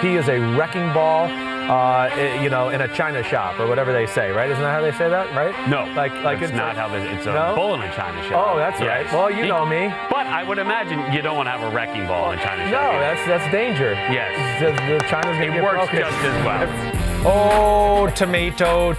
He is a wrecking ball, in a china shop or whatever they say, right? Isn't that how they say that, right? No, like it's not how it's a bull in a china shop. Oh, that's right. Well, you know me. But I would imagine you don't want to have a wrecking ball in a china shop. No, that's danger. Yes. The China's going to get works broken. just as well. Oh, tomato,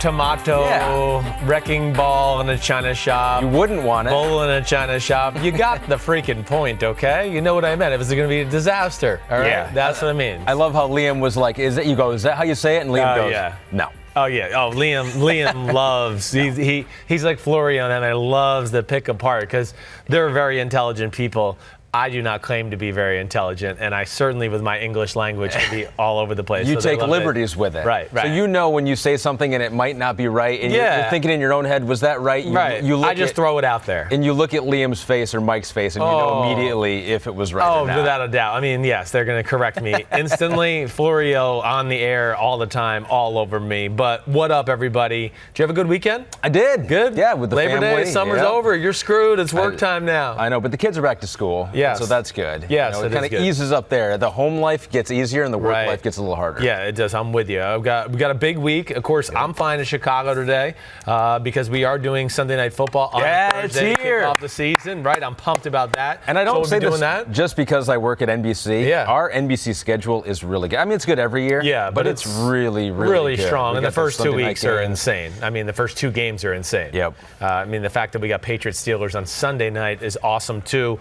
wrecking ball in a china shop. You wouldn't want it. Bull in a china shop. You got the freaking point, okay? You know what I meant. It was going to be a disaster, all right? Yeah. That's what I mean. I love how Liam was like, is that how you say it? And Liam goes, yeah. no. Oh, yeah. Oh, Liam loves, he's like Florian, and I loves to pick apart because they're very intelligent people. I do not claim to be very intelligent, and I certainly, with my English language, can be all over the place. You take liberties with it. Right. So you know when you say something and it might not be right, and you're thinking in your own head, was that right? I just throw it out there. And you look at Liam's face or Mike's face, and you know immediately if it was right or not. Oh, without a doubt. I mean, yes, they're going to correct me instantly. Florio on the air all the time, all over me. But what up, everybody? Did you have a good weekend? I did. Good? Yeah, with the Labor family. Day, summer's over. You're screwed. It's work time now. I know, but the kids are back to school. Yes. So that's good. Yes, it kind of eases up there. The home life gets easier and the work life gets a little harder. Yeah, it does. I'm with you. We got a big week. Of course, I'm flying to Chicago today because we are doing Sunday Night Football on Thursday to kick off the season. Right, I'm pumped about that. And I don't say this just because I work at NBC. Yeah. Our NBC schedule is really good. I mean, it's good every year. Yeah, but it's really good. strong. And the first 2 weeks are insane. I mean, the first 2 games are insane. Yep. I mean, the fact that we got Patriots Steelers on Sunday night is awesome too.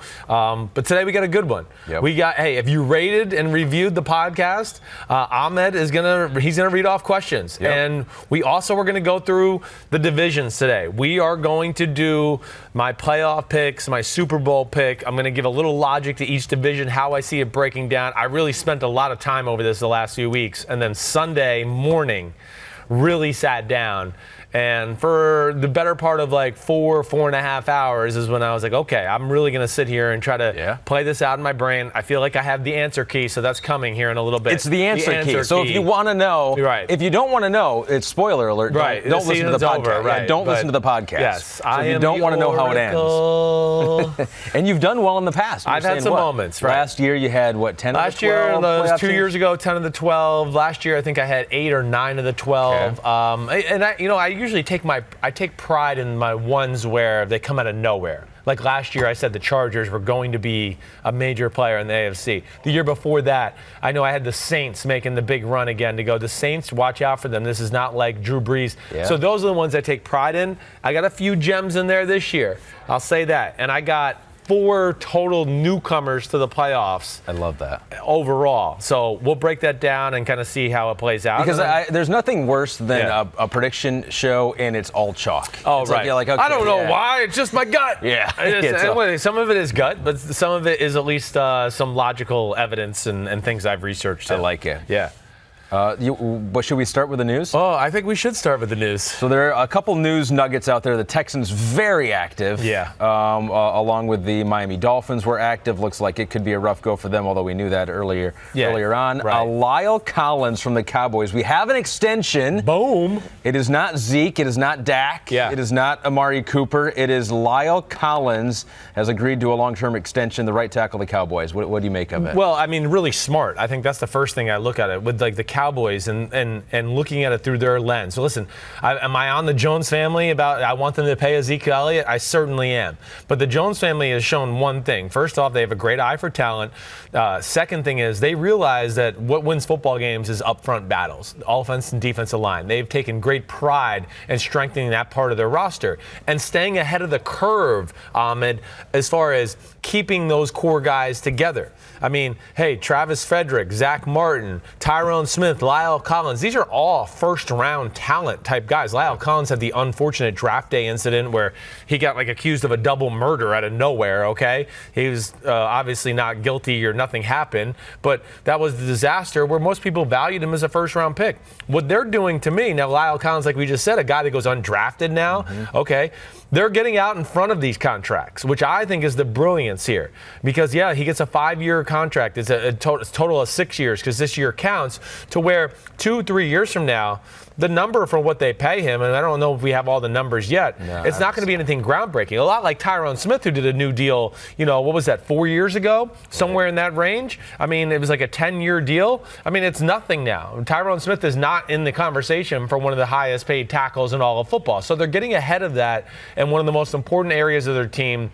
But today we got a good one. Yep. We got, if you rated and reviewed the podcast, Ahmed is gonna read off questions. Yep. And we also are gonna go through the divisions today. We are going to do my playoff picks, my Super Bowl pick. I'm gonna give a little logic to each division, how I see it breaking down. I really spent a lot of time over this the last few weeks. And then Sunday morning, really sat down. And for the better part of like 4.5 hours is when I was like, okay, I'm really going to sit here and try to play this out in my brain. I feel like I have the answer key, so that's coming here in a little bit. It's the answer key. So if you want to know, if you don't want to know, it's spoiler alert. Right. Don't listen to the podcast. Right. Don't listen to the podcast. Yes. So if you don't want to know how it ends. And you've done well in the past. I've had some moments, right? Last year you had, 10 of the 12? Last year, 2 years ago, 10 of the 12. Last year, I think I had 8 or 9 of the 12. Okay. And I usually take pride in my ones where they come out of nowhere. Like last year, I said the Chargers were going to be a major player in the AFC. The year before that, I know I had the Saints making the big run again to go. The Saints, watch out for them. This is not like Drew Brees. Yeah. So those are the ones I take pride in. I got a few gems in there this year. I'll say that. And I got 4 total newcomers to the playoffs. I love that. Overall. So we'll break that down and kind of see how it plays out. Because there's nothing worse than a prediction show and it's all chalk. Oh, it's right. Like, okay, I don't know why. It's just my gut. Yeah. Some of it is gut, but some of it is at least some logical evidence and things I've researched. I like it. Yeah. But should we start with the news? Oh, I think we should start with the news. So there are a couple news nuggets out there. The Texans very active. Yeah. Along with the Miami Dolphins were active. Looks like it could be a rough go for them, although we knew that earlier on. Right. Lyle Collins from the Cowboys. We have an extension. Boom. It is not Zeke. It is not Dak. Yeah. It is not Amari Cooper. It is Lyle Collins has agreed to a long-term extension, the right tackle of the Cowboys. What do you make of it? Well, I mean, really smart. I think that's the first thing I look at it with, like the Cowboys and looking at it through their lens. So listen, am I on the Jones family about I want them to pay a Zeke Elliott? I certainly am. But the Jones family has shown one thing. First off, they have a great eye for talent. Second thing is they realize that what wins football games is upfront battles, offense and defensive line. They've taken great pride in strengthening that part of their roster and staying ahead of the curve, Ahmed, as far as keeping those core guys together. I mean, hey, Travis Frederick, Zach Martin, Tyrone Smith, Lyle Collins, these are all first-round talent type guys. Lyle Collins had the unfortunate draft day incident where he got accused of a double murder out of nowhere, okay? He was obviously not guilty or nothing happened, but that was the disaster where most people valued him as a first-round pick. What they're doing to me, now Lyle Collins, like we just said, a guy that goes undrafted now, okay, they're getting out in front of these contracts, which I think is the brilliance here. Because, yeah, he gets a 5-year contract. It's a total of 6 years because this year counts to where 2-3 years from now, the number for what they pay him, and I don't know if we have all the numbers yet, it's not going to be anything groundbreaking. A lot like Tyron Smith, who did a new deal, what was that, 4 years ago? Somewhere in that range. I mean, it was like a 10-year deal. I mean, it's nothing now. Tyron Smith is not in the conversation for one of the highest paid tackles in all of football. So they're getting ahead of that in one of the most important areas of their team,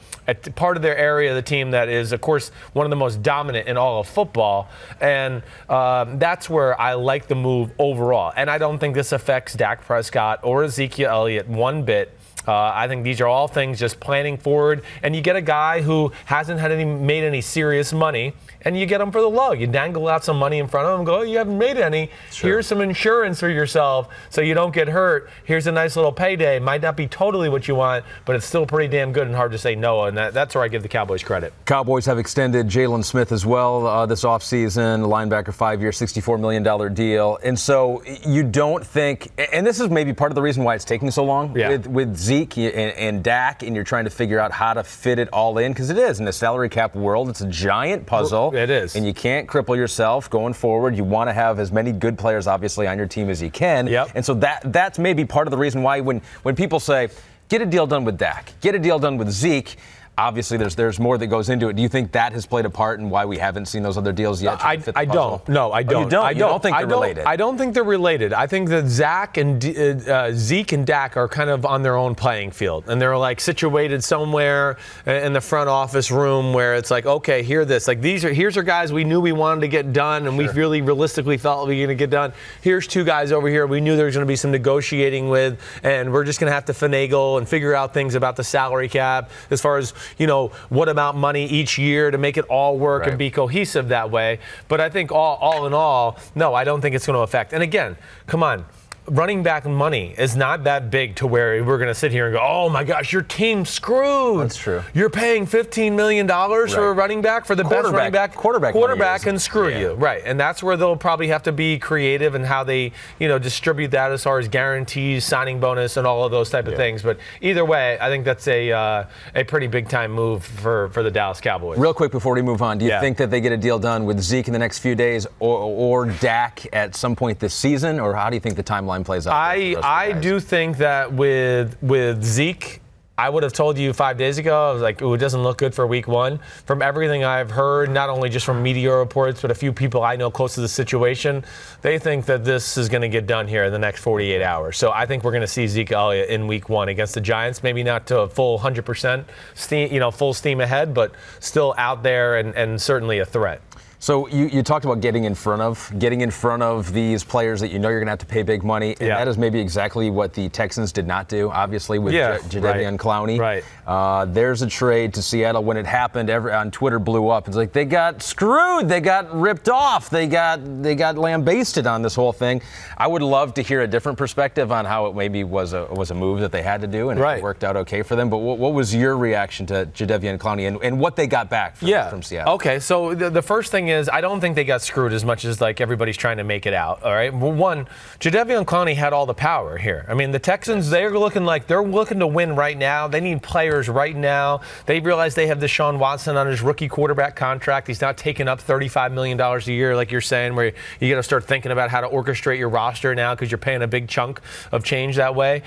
part of their area of the team that is, of course, one of the most dominant in all of football. And that's where I like the move overall. And I don't think this affects Dak Prescott or Ezekiel Elliott one bit. I think these are all things just planning forward. And you get a guy who hasn't made any serious money, and you get him for the low. You dangle out some money in front of him and go, oh, you haven't made any. Sure. Here's some insurance for yourself so you don't get hurt. Here's a nice little payday. Might not be totally what you want, but it's still pretty damn good and hard to say no. And that's where I give the Cowboys credit. Cowboys have extended Jalen Smith as well this offseason, linebacker, 5-year, $64 million deal. And so you don't think, and this is maybe part of the reason why it's taking so long with Zeke and Dak, and you're trying to figure out how to fit it all in, because it is in the salary cap world. It's a giant puzzle. It is. And you can't cripple yourself going forward. You want to have as many good players, obviously, on your team as you can. Yep. And so that's maybe part of the reason why when people say, get a deal done with Dak, get a deal done with Zeke, obviously there's more that goes into it. Do you think that has played a part in why we haven't seen those other deals yet? I don't. No, I don't. Oh, you don't think they're related? I don't think they're related. I think that Zeke and Dak are kind of on their own playing field, and they're like situated somewhere in the front office room where it's like, okay, here's our guys we knew we wanted to get done, and we really realistically felt we were going to get done. Here's two guys over here we knew there was going to be some negotiating with, and we're just going to have to finagle and figure out things about the salary cap as far as what amount money each year to make it all work and be cohesive that way. But I think all in all, no, I don't think it's going to affect. And again, come on. Running back money is not that big to where we're going to sit here and go, oh my gosh, your team's screwed. That's true. You're paying $15 million for a running back, for the best running back. Quarterback and screw you. Right. And that's where they'll probably have to be creative in how they, distribute that as far as guarantees, signing bonus, and all of those type of things. But either way, I think that's a pretty big time move for the Dallas Cowboys. Real quick before we move on, do you think that they get a deal done with Zeke in the next few days or Dak at some point this season, or how do you think the timeline plays out? I do think that with Zeke, I would have told you 5 days ago, I was like, it doesn't look good for week one. From everything I've heard, not only just from media reports, but a few people I know close to the situation, they think that this is going to get done here in the next 48 hours. So I think we're going to see Zeke Elliott in week one against the Giants, maybe not to a full 100% steam, full steam ahead, but still out there and certainly a threat. So you talked about getting in front of these players that you're going to have to pay big money, and that is maybe exactly what the Texans did not do, obviously, with Jadeveon Clowney. Right. There's a trade to Seattle. When it happened, on Twitter blew up. It's like they got screwed. They got ripped off. They got lambasted on this whole thing. I would love to hear a different perspective on how it maybe was a move that they had to do, and it worked out okay for them. But what was your reaction to Jadeveon Clowney and what they got back from Seattle? Okay, so the first thing is I don't think they got screwed as much as like everybody's trying to make it out. All right, well, one, Jadeveon Clowney had all the power here. I mean, the Texans, they're looking to win right now. They need players right now. They realize they have Deshaun Watson on his rookie quarterback contract. He's not taking up $35 million a year, like you're saying, where you got to start thinking about how to orchestrate your roster now because you're paying a big chunk of change that way.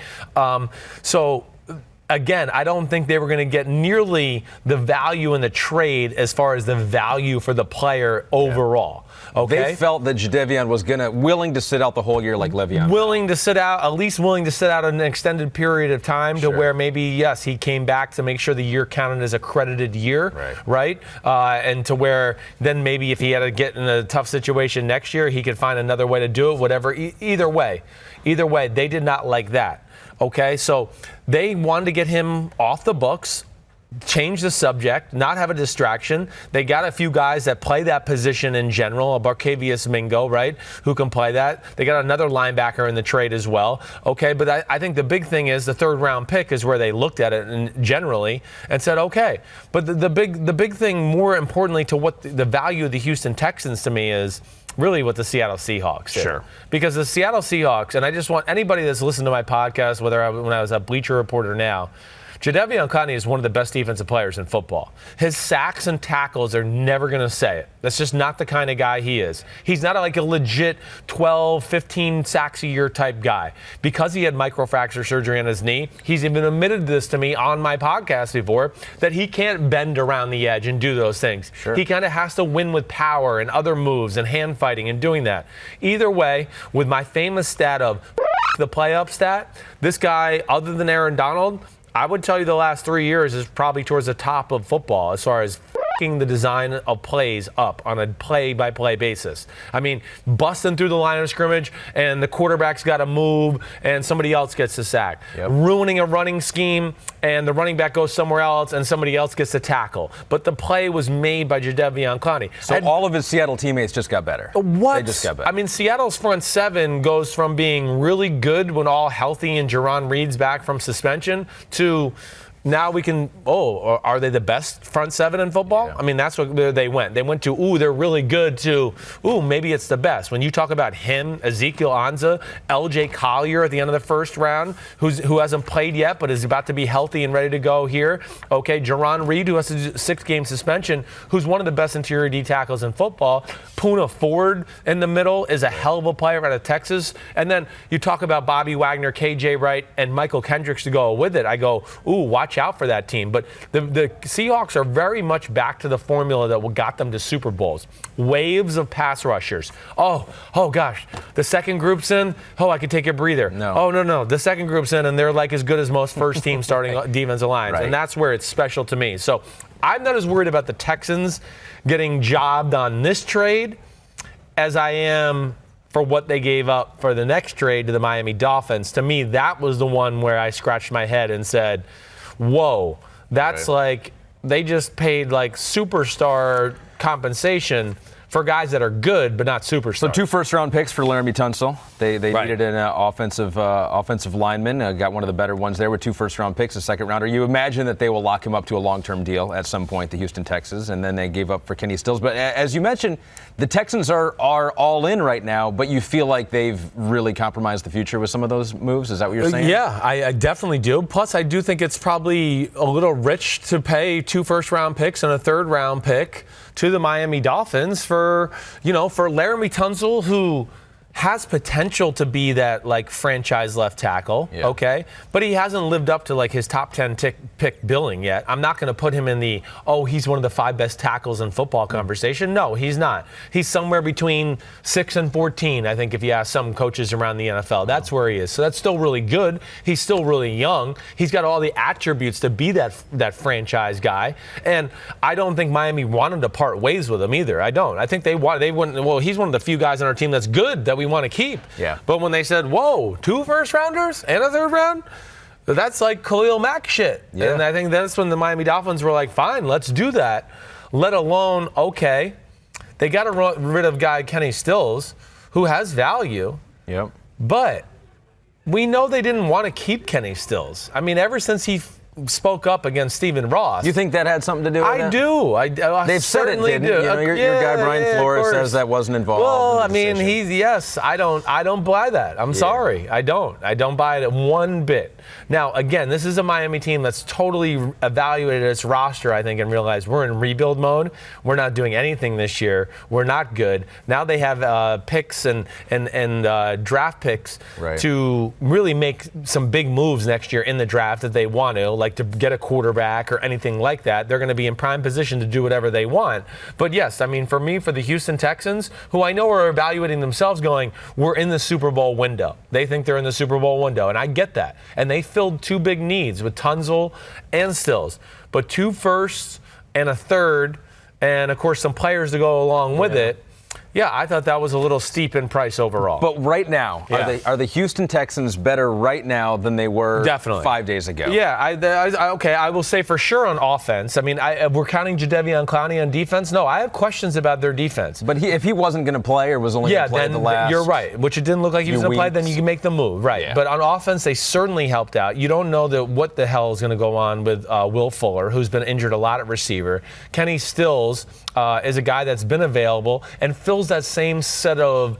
Again, I don't think they were going to get nearly the value in the trade as far as the value for the player overall. Okay? They felt that Jadeveon was willing to sit out the whole year like Le'Veon. Willing to sit out an extended period of time to where maybe, yes, he came back to make sure the year counted as a credited year, right? And to where then maybe if he had to get in a tough situation next year, he could find another way to do it, whatever. Either way, they did not like that. Okay, so they wanted to get him off the books, change the subject, not have a distraction. They got a few guys that play that position in general, a Barkevious Mingo, right, who can play that. They got another linebacker in the trade as well. Okay, but I think the big thing is the third-round pick is where they looked at it generally and said, okay. But the big thing, more importantly to what the value of the Houston Texans to me is really what the Seattle Seahawks did. Sure. Because the Seattle Seahawks, and I just want anybody that's listened to my podcast, when I was a Bleacher Reporter now, Jadeveon Clowney is one of the best defensive players in football. His sacks and tackles are never going to say it. That's just not the kind of guy he is. He's not like a legit 12, 15 sacks a year type guy. Because he had microfracture surgery on his knee, he's even admitted this to me on my podcast before, that he can't bend around the edge and do those things. Sure. He kind of has to win with power and other moves and hand fighting and doing that. Either way, with my famous stat of the play-up stat, this guy, other than Aaron Donald, I would tell you the last 3 years is probably towards the top of football as far as the design of plays up on a play-by-play basis. I mean, busting through the line of scrimmage and the quarterback's got to move and somebody else gets the sack. Yep. Ruining a running scheme and the running back goes somewhere else and somebody else gets the tackle. But the play was made by Jadeveon Clowney. So all of his Seattle teammates just got better. What? They just got better. I mean, Seattle's front seven goes from being really good when all healthy and Jerron Reed's back from suspension to now we can, are they the best front seven in football? Yeah. I mean, that's where they went. They went to, they're really good, to, maybe it's the best. When you talk about him, Ezekiel Ansah, LJ Collier at the end of the first round, who hasn't played yet but is about to be healthy and ready to go here. Okay, Jerron Reed, who has a 6-game suspension, who's one of the best interior D tackles in football. Poona Ford in the middle is a hell of a player out of Texas. And then you talk about Bobby Wagner, KJ Wright, and Michael Kendricks to go with it. I go, watch out for that team. But the Seahawks are very much back to the formula that got them to Super Bowls. Waves of pass rushers. Oh gosh, the second group's in. I could take a breather. No. The second group's in, and they're like as good as most first team starting defensive lines. Right. And that's where it's special to me. So I'm not as worried about the Texans getting jobbed on this trade as I am for what they gave up for the next trade to the Miami Dolphins. To me, that was the one where I scratched my head and said, whoa, that's like they just paid like superstar compensation for guys that are good but not superstars. So 2 first-round picks for Laremy Tunsil. They needed an offensive lineman. Got one of the better ones there with 2 first-round picks, a second-rounder. You imagine that they will lock him up to a long-term deal at some point, the Houston Texans, and then they gave up for Kenny Stills. But as you mentioned, the Texans are all in right now, but you feel like they've really compromised the future with some of those moves. Is that what you're saying? Yeah, I definitely do. Plus, I do think it's probably a little rich to pay 2 first-round picks and a third-round pick to the Miami Dolphins for Laremy Tunsil, who has potential to be that like franchise left tackle, okay? But he hasn't lived up to like his top 10 pick billing yet. I'm not going to put him in the, he's one of the 5 best tackles in football conversation. No, he's not. He's somewhere between 6 and 14, I think, if you ask some coaches around the NFL. That's where he is. So that's still really good. He's still really young. He's got all the attributes to be that franchise guy. And I don't think Miami wanted to part ways with him either. I don't. I think they wouldn't. Well, he's one of the few guys on our team that's good that we want to keep. Yeah. But when they said, 2 first rounders and a third round, that's like Khalil Mack shit. Yeah. And I think that's when the Miami Dolphins were like, fine, let's do that. Let alone, they got rid of guy Kenny Stills, who has value. Yep. But we know they didn't want to keep Kenny Stills. I mean, ever since he spoke up against Stephen Ross. You think that had something to do with it? I do. I They've certainly said it, do. Your guy Brian Flores says that wasn't involved. Well, I mean, I don't buy that. I'm sorry. I don't buy it one bit. Now, again, this is a Miami team that's totally evaluated its roster, I think, and realized we're in rebuild mode. We're not doing anything this year. We're not good. Now they have picks and draft picks to really make some big moves next year in the draft that they want to, like to get a quarterback or anything like that. They're going to be in prime position to do whatever they want. But yes, I mean, for me, for the Houston Texans, who I know are evaluating themselves going, we're in the Super Bowl window. They think they're in the Super Bowl window, and I get that. And they filled 2 big needs with Tunsil and Stills. But 2 firsts and a third, and of course some players to go along with it. Yeah, I thought that was a little steep in price overall. But right now, are the Houston Texans better right now than they were 5 days ago? Yeah, I will say for sure on offense. I mean, we're counting Jadeveon Clowney on defense. No, I have questions about their defense. But if he wasn't going to play or was only going to play the last, you're right. Which it didn't look like he was going to play. Then you can make the move, right? Yeah. But on offense, they certainly helped out. You don't know what the hell is going to go on with Will Fuller, who's been injured a lot at receiver. Kenny Stills is a guy that's been available and fills feels that same set of,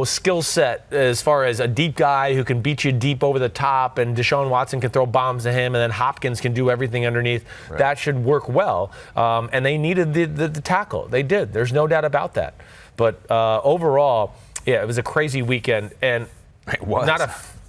skill set as far as a deep guy who can beat you deep over the top, and Deshaun Watson can throw bombs to him, and then Hopkins can do everything underneath. Right. That should work well. And they needed the tackle. They did. There's no doubt about that. But overall, yeah, it was a crazy weekend, and it was.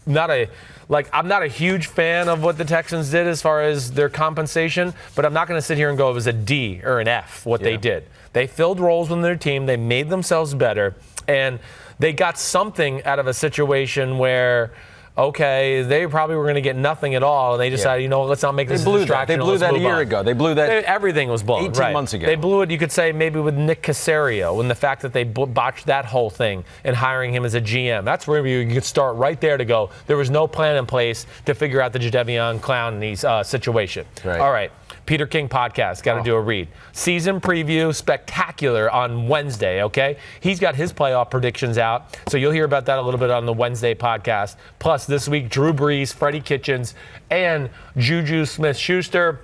I'm not a huge fan of what the Texans did as far as their compensation, but I'm not going to sit here and go it was a D or an F what they did. They filled roles within their team. They made themselves better, and they got something out of a situation where, okay, they probably were going to get nothing at all, and they decided, let's not make this a distraction. They blew that a year ago. They blew that. Everything was blown. 18 months ago. They blew it, you could say, maybe with Nick Caserio, and the fact that they botched that whole thing and hiring him as a GM. That's where you could start right there to go. There was no plan in place to figure out the Jadeveon Clowney situation. Right. All right. Peter King podcast, got to do a read. Season preview, spectacular on Wednesday, okay? He's got his playoff predictions out, so you'll hear about that a little bit on the Wednesday podcast. Plus, this week, Drew Brees, Freddie Kitchens, and Juju Smith-Schuster.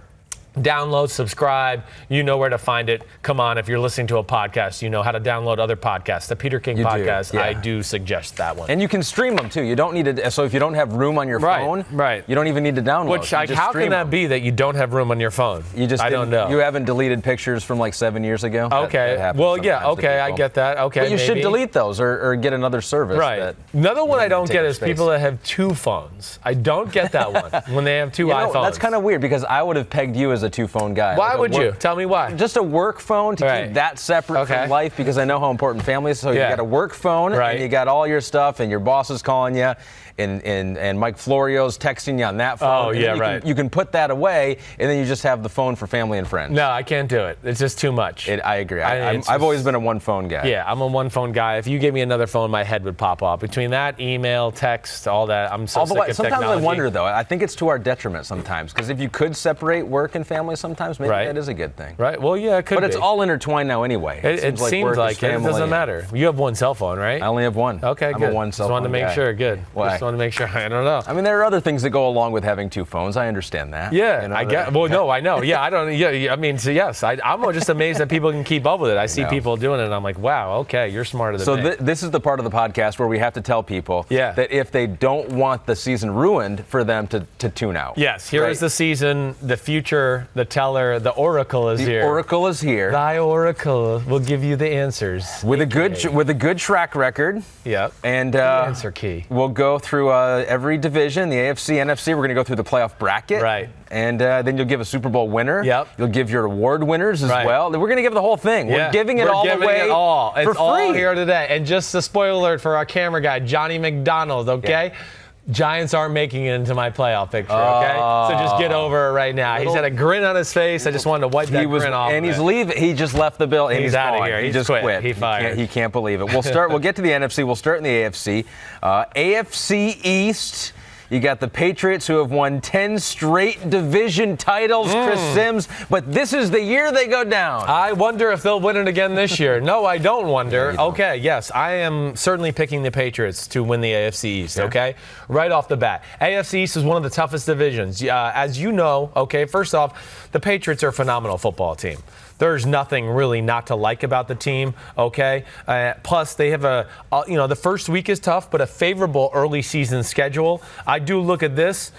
Download, subscribe. You know where to find it. Come on, if you're listening to a podcast, you know how to download other podcasts. The Peter King podcast, I do suggest that one. And you can stream them, too. You don't need to. So if you don't have room on your phone, you don't even need to download. Which, how can that be that you don't have room on your phone? I don't know. You haven't deleted pictures from like 7 years ago? Okay. I get that. Okay. But you should delete those or get another service. Right. Another one I don't get is people that have two phones. I don't get that one when they have two iPhones. That's kind of weird because I would have pegged you as a two-phone guy. Why would you? Tell me why. Just a work phone to keep that separate from life, because I know how important family is. So you got a work phone, and you got all your stuff, and your boss is calling you, and Mike Florio's texting you on that phone. You can put that away, and then you just have the phone for family and friends. No, I can't do it. It's just too much. I agree. I've always been a one-phone guy. Yeah, I'm a one-phone guy. If you gave me another phone, my head would pop off. Between that, email, text, all that, I'm so sick of technology. Sometimes I wonder, though. I think it's to our detriment sometimes, because if you could separate work and family sometimes, maybe that is a good thing. Right. Well, yeah, it could be. But it's all intertwined now anyway. It seems like it. It doesn't matter. You have one cell phone, right? I only have one. Okay, good. I'm a one cell phone Just wanted to make sure. Good. Why? Just wanted to make sure. I don't know. I mean, there are other things that go along with having two phones. I understand that. Yeah, I get. Well, no, I know. Yeah, I don't. Yeah, I mean, so yes, I'm just amazed that people can keep up with it. I see people doing it, and I'm like, wow, okay, you're smarter than me. So this is the part of the podcast where we have to tell people that if they don't want the season ruined, for them to tune out. Yes, here is the season, the future, the teller, the oracle is here. The oracle is here. Thy oracle will give you the answers. With a good track record. Yep. And answer key. We'll go through every division, the AFC, NFC. We're going to go through the playoff bracket. Right. And then you'll give a Super Bowl winner. Yep. You'll give your award winners as well. We're going to give the whole thing. Yeah. We're giving it all away for free. It's all here today. And just a spoiler alert for our camera guy, Johnny McDonald, okay? Yeah. Giants aren't making it into my playoff picture, okay? So just get over it right now. He's had a grin on his face. I just wanted to wipe that grin off. And he's leaving. He just left the bill. And he's out of here. He just quit. He fired. He can't believe it. We'll get to the NFC. We'll start in the AFC. AFC East. You got the Patriots, who have won 10 straight division titles, Chris Simms, but this is the year they go down. I wonder if they'll win it again this year. No, I don't wonder. Okay, yes, I am certainly picking the Patriots to win the AFC East, okay? Right off the bat. AFC East is one of the toughest divisions. As you know, okay, first off, the Patriots are a phenomenal football team. There's nothing really not to like about the team, okay? Plus, they have the first week is tough, but a favorable early season schedule. I do look at this.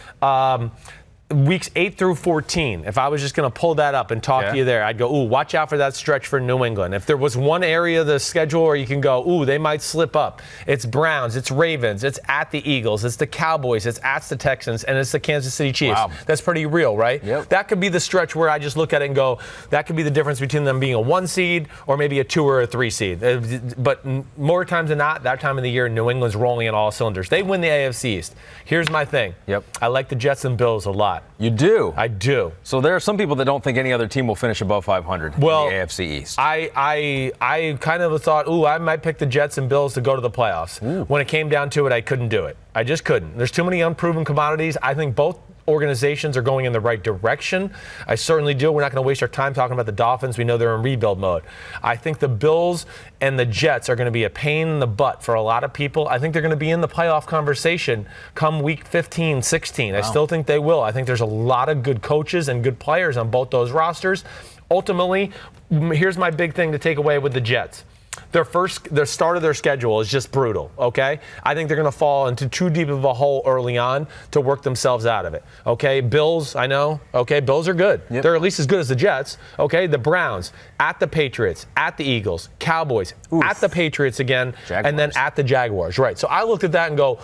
Weeks 8 through 14, if I was just going to pull that up and talk to you there, I'd go, ooh, watch out for that stretch for New England. If there was one area of the schedule where you can go, ooh, they might slip up, it's Browns, it's Ravens, it's at the Eagles, it's the Cowboys, it's at the Texans, and it's the Kansas City Chiefs. Wow. That's pretty real, right? Yep. That could be the stretch where I just look at it and go, that could be the difference between them being a 1 seed or maybe a 2 or a 3 seed. But more times than not, that time of the year, New England's rolling in all cylinders. They win the AFC East. Here's my thing. Yep. I like the Jets and Bills a lot. You do? I do. So there are some people that don't think any other team will finish above 500 in the AFC East. I kind of thought, ooh, I might pick the Jets and Bills to go to the playoffs. Ooh. When it came down to it, I couldn't do it. I just couldn't. There's too many unproven commodities. I think both organizations are going in the right direction. I certainly do. We're not going to waste our time talking about the Dolphins. We know they're in rebuild mode. I think the Bills and the Jets are going to be a pain in the butt for a lot of people. I think they're going to be in the playoff conversation come week 15, 16. Wow. I still think they will. I think there's a lot of good coaches and good players on both those rosters. Ultimately, here's my big thing to take away with the Jets. Their start of their schedule is just brutal, okay? I think they're going to fall into too deep of a hole early on to work themselves out of it, okay? Bills, I know, okay? Bills are good. Yep. They're at least as good as the Jets, okay? The Browns, at the Patriots, at the Eagles, Cowboys, at the Patriots again, Jaguars. And then at the Jaguars, right? So I looked at that and go,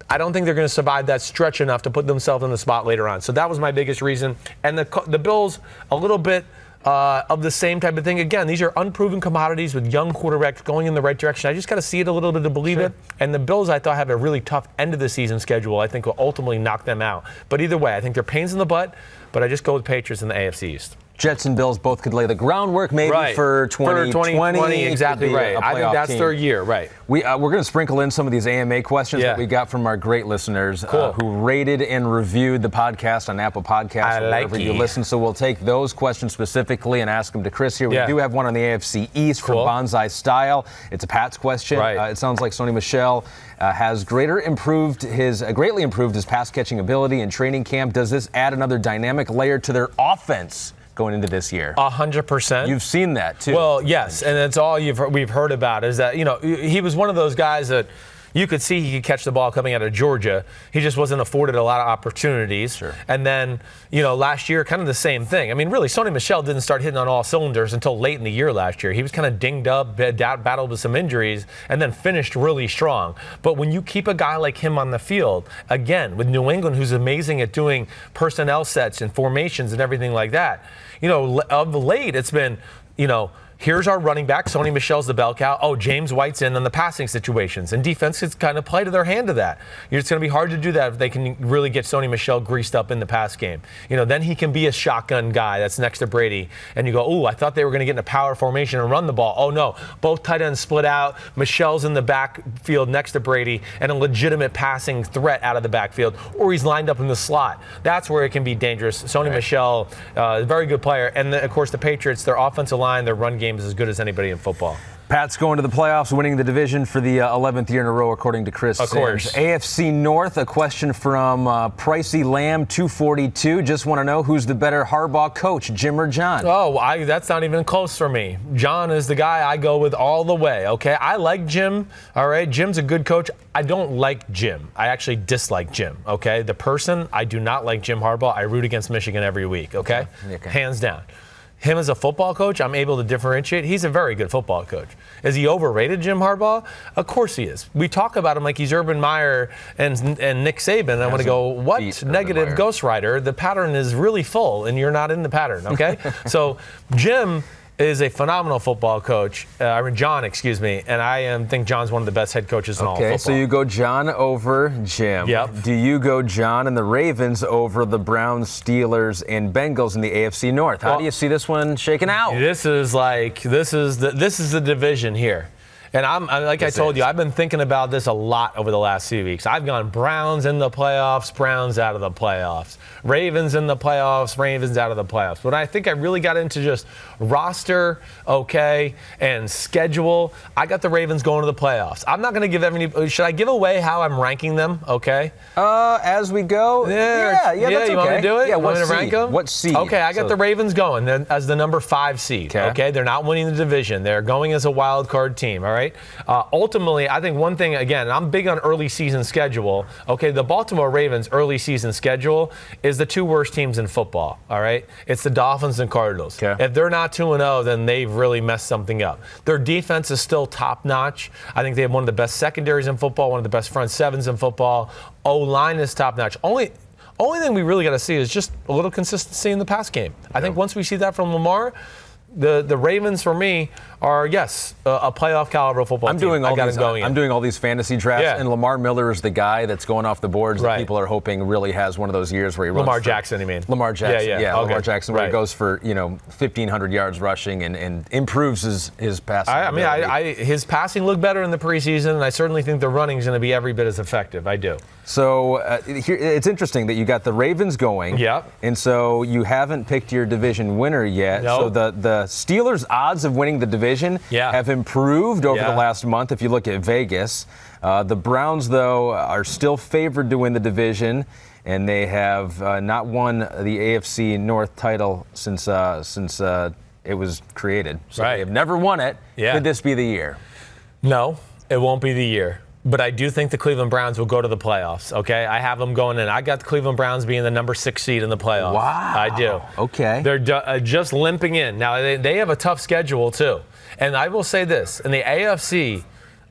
I don't think they're going to survive that stretch enough to put themselves in the spot later on. So that was my biggest reason. And the Bills, a little bit of the same type of thing. Again, these are unproven commodities with young quarterbacks going in the right direction. I just got to see it a little bit to believe it. And the Bills, I thought, have a really tough end of the season schedule. I think will ultimately knock them out. But either way, I think they're pains in the butt. But I just go with Patriots in the AFC East. Jets and Bills both could lay the groundwork maybe for 2020. Exactly right. I think that's their year, right. We're going to sprinkle in some of these AMA questions that we got from our great listeners who rated and reviewed the podcast on Apple Podcasts or wherever you listen. So we'll take those questions specifically and ask them to Chris here. We do have one on the AFC East from Bonsai Style. It's a Pat's question. It sounds like Sony Michel has greatly improved his pass catching ability in training camp. Does this add another dynamic layer to their offense going into this year? 100%. You've seen that too. Well, yes, and that's all we've heard about is that, he was one of those guys that you could see he could catch the ball coming out of Georgia. He just wasn't afforded a lot of opportunities. Sure. And then, last year, kind of the same thing. I mean, really, Sony Michel didn't start hitting on all cylinders until late in the year last year. He was kind of dinged up, battled with some injuries, and then finished really strong. But when you keep a guy like him on the field, again, with New England, who's amazing at doing personnel sets and formations and everything like that, of late, it's been, here's our running back. Sony Michel's the bell cow. Oh, James White's in on the passing situations. And defenses kind of play to their hand to that. It's going to be hard to do that if they can really get Sony Michel greased up in the pass game. Then he can be a shotgun guy that's next to Brady. And you go, ooh, I thought they were going to get in a power formation and run the ball. Oh, no. Both tight ends split out. Michel's in the backfield next to Brady and a legitimate passing threat out of the backfield. Or he's lined up in the slot. That's where it can be dangerous. Sony Michel, very good player. And, of course, the Patriots, their offensive line, their run game is as good as anybody in football. Pat's going to the playoffs, winning the division for the 11th year in a row, according to Chris. Of course. AFC North, a question from Pricey Lamb 242. Just want to know who's the better Harbaugh coach, Jim or John? Oh, that's not even close for me. John is the guy I go with all the way, okay? I like Jim, all right? Jim's a good coach. I don't like Jim. I actually dislike Jim, okay? The person, I do not like Jim Harbaugh. I root against Michigan every week, okay? Hands down. Him as a football coach, I'm able to differentiate. He's a very good football coach. Is he overrated, Jim Harbaugh? Of course he is. We talk about him like he's Urban Meyer and Nick Saban. I want to go, what negative ghostwriter? The pattern is really full, and you're not in the pattern, okay? So Jim is a phenomenal football coach. John, excuse me, and I think John's one of the best head coaches in all of football. Okay, so you go John over Jim. Yep. Do you go John and the Ravens over the Browns, Steelers, and Bengals in the AFC North? How do you see this one shaking out? This is the division here. And I told you, I've been thinking about this a lot over the last few weeks. I've gone Browns in the playoffs, Browns out of the playoffs. Ravens in the playoffs, Ravens out of the playoffs. But I think I really got into just roster, and schedule. I got the Ravens going to the playoffs. I'm not going to give should I give away how I'm ranking them, As we go? Yeah, that's you want me to do it? Yeah, you want me to rank them? What seed? Okay, I got the Ravens going as the number 5 seed, okay? They're not winning the division. They're going as a wild card team, all right? Ultimately, I think one thing, again, I'm big on early season schedule. Okay, the Baltimore Ravens early season schedule is the 2 worst teams in football, all right? It's the Dolphins and Cardinals. If they're not 2-0, then they've really messed something up. Their defense is still top-notch. I think they have one of the best secondaries in football, one of the best front sevens in football. O-line is top-notch. Only thing we really got to see is just a little consistency in the pass game. I think once we see that from Lamar, the Ravens, for me, are, yes, a playoff caliber football team. I'm doing all these fantasy drafts, and Lamar Miller is the guy that's going off the boards that people are hoping really has one of those years where he runs. Lamar Jackson, you mean? Lamar Jackson, Lamar Jackson, where he goes for 1,500 yards rushing and improves his passing. His passing looked better in the preseason, and I certainly think the running is going to be every bit as effective. I do. So here, it's interesting that you got the Ravens going. Yep. And so you haven't picked your division winner yet. Nope. So the Steelers' odds of winning the division have improved over the last month if you look at Vegas. The Browns, though, are still favored to win the division, and they have not won the AFC North title since it was created. So Right. they have never won it. Yeah. Could this be the year? No, it won't be the year. But I do think the Cleveland Browns will go to the playoffs, okay? I have them going in. I got the Cleveland Browns being the number 6 seed in the playoffs. Wow. I do. Okay. They're just limping in. Now, they have a tough schedule, too. And I will say this. In the AFC,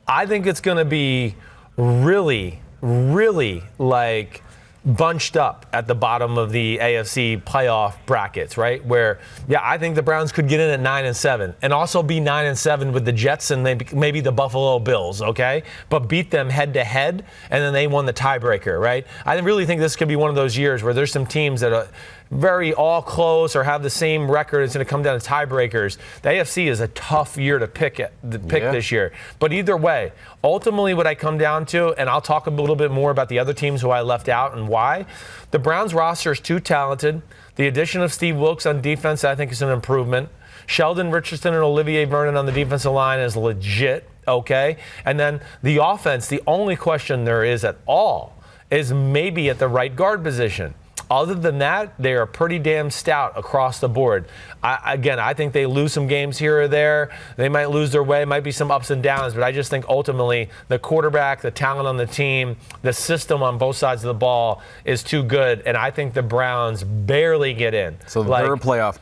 I think it's going to be really, really, like, bunched up at the bottom of the AFC playoff brackets, right? Where, yeah, I think the Browns could get in at 9-7 and also be 9-7 with the Jets and maybe the Buffalo Bills, okay? But beat them head to head, and then they won the tiebreaker, right? I really think this could be one of those years where there's some teams that are very all close or have the same record. It's going to come down to tiebreakers. The AFC is a tough year to pick this year. But either way, ultimately what I come down to, and I'll talk a little bit more about the other teams who I left out and why, the Browns roster is too talented. The addition of Steve Wilkes on defense, I think, is an improvement. Sheldon Richardson and Olivier Vernon on the defensive line is legit, okay? And then the offense, the only question there is at all is maybe at the right guard position. Other than that, they are pretty damn stout across the board. I think they lose some games here or there. They might lose their way. Might be some ups and downs, but I just think ultimately the quarterback, the talent on the team, the system on both sides of the ball is too good, and I think the Browns barely get in. So they're a playoff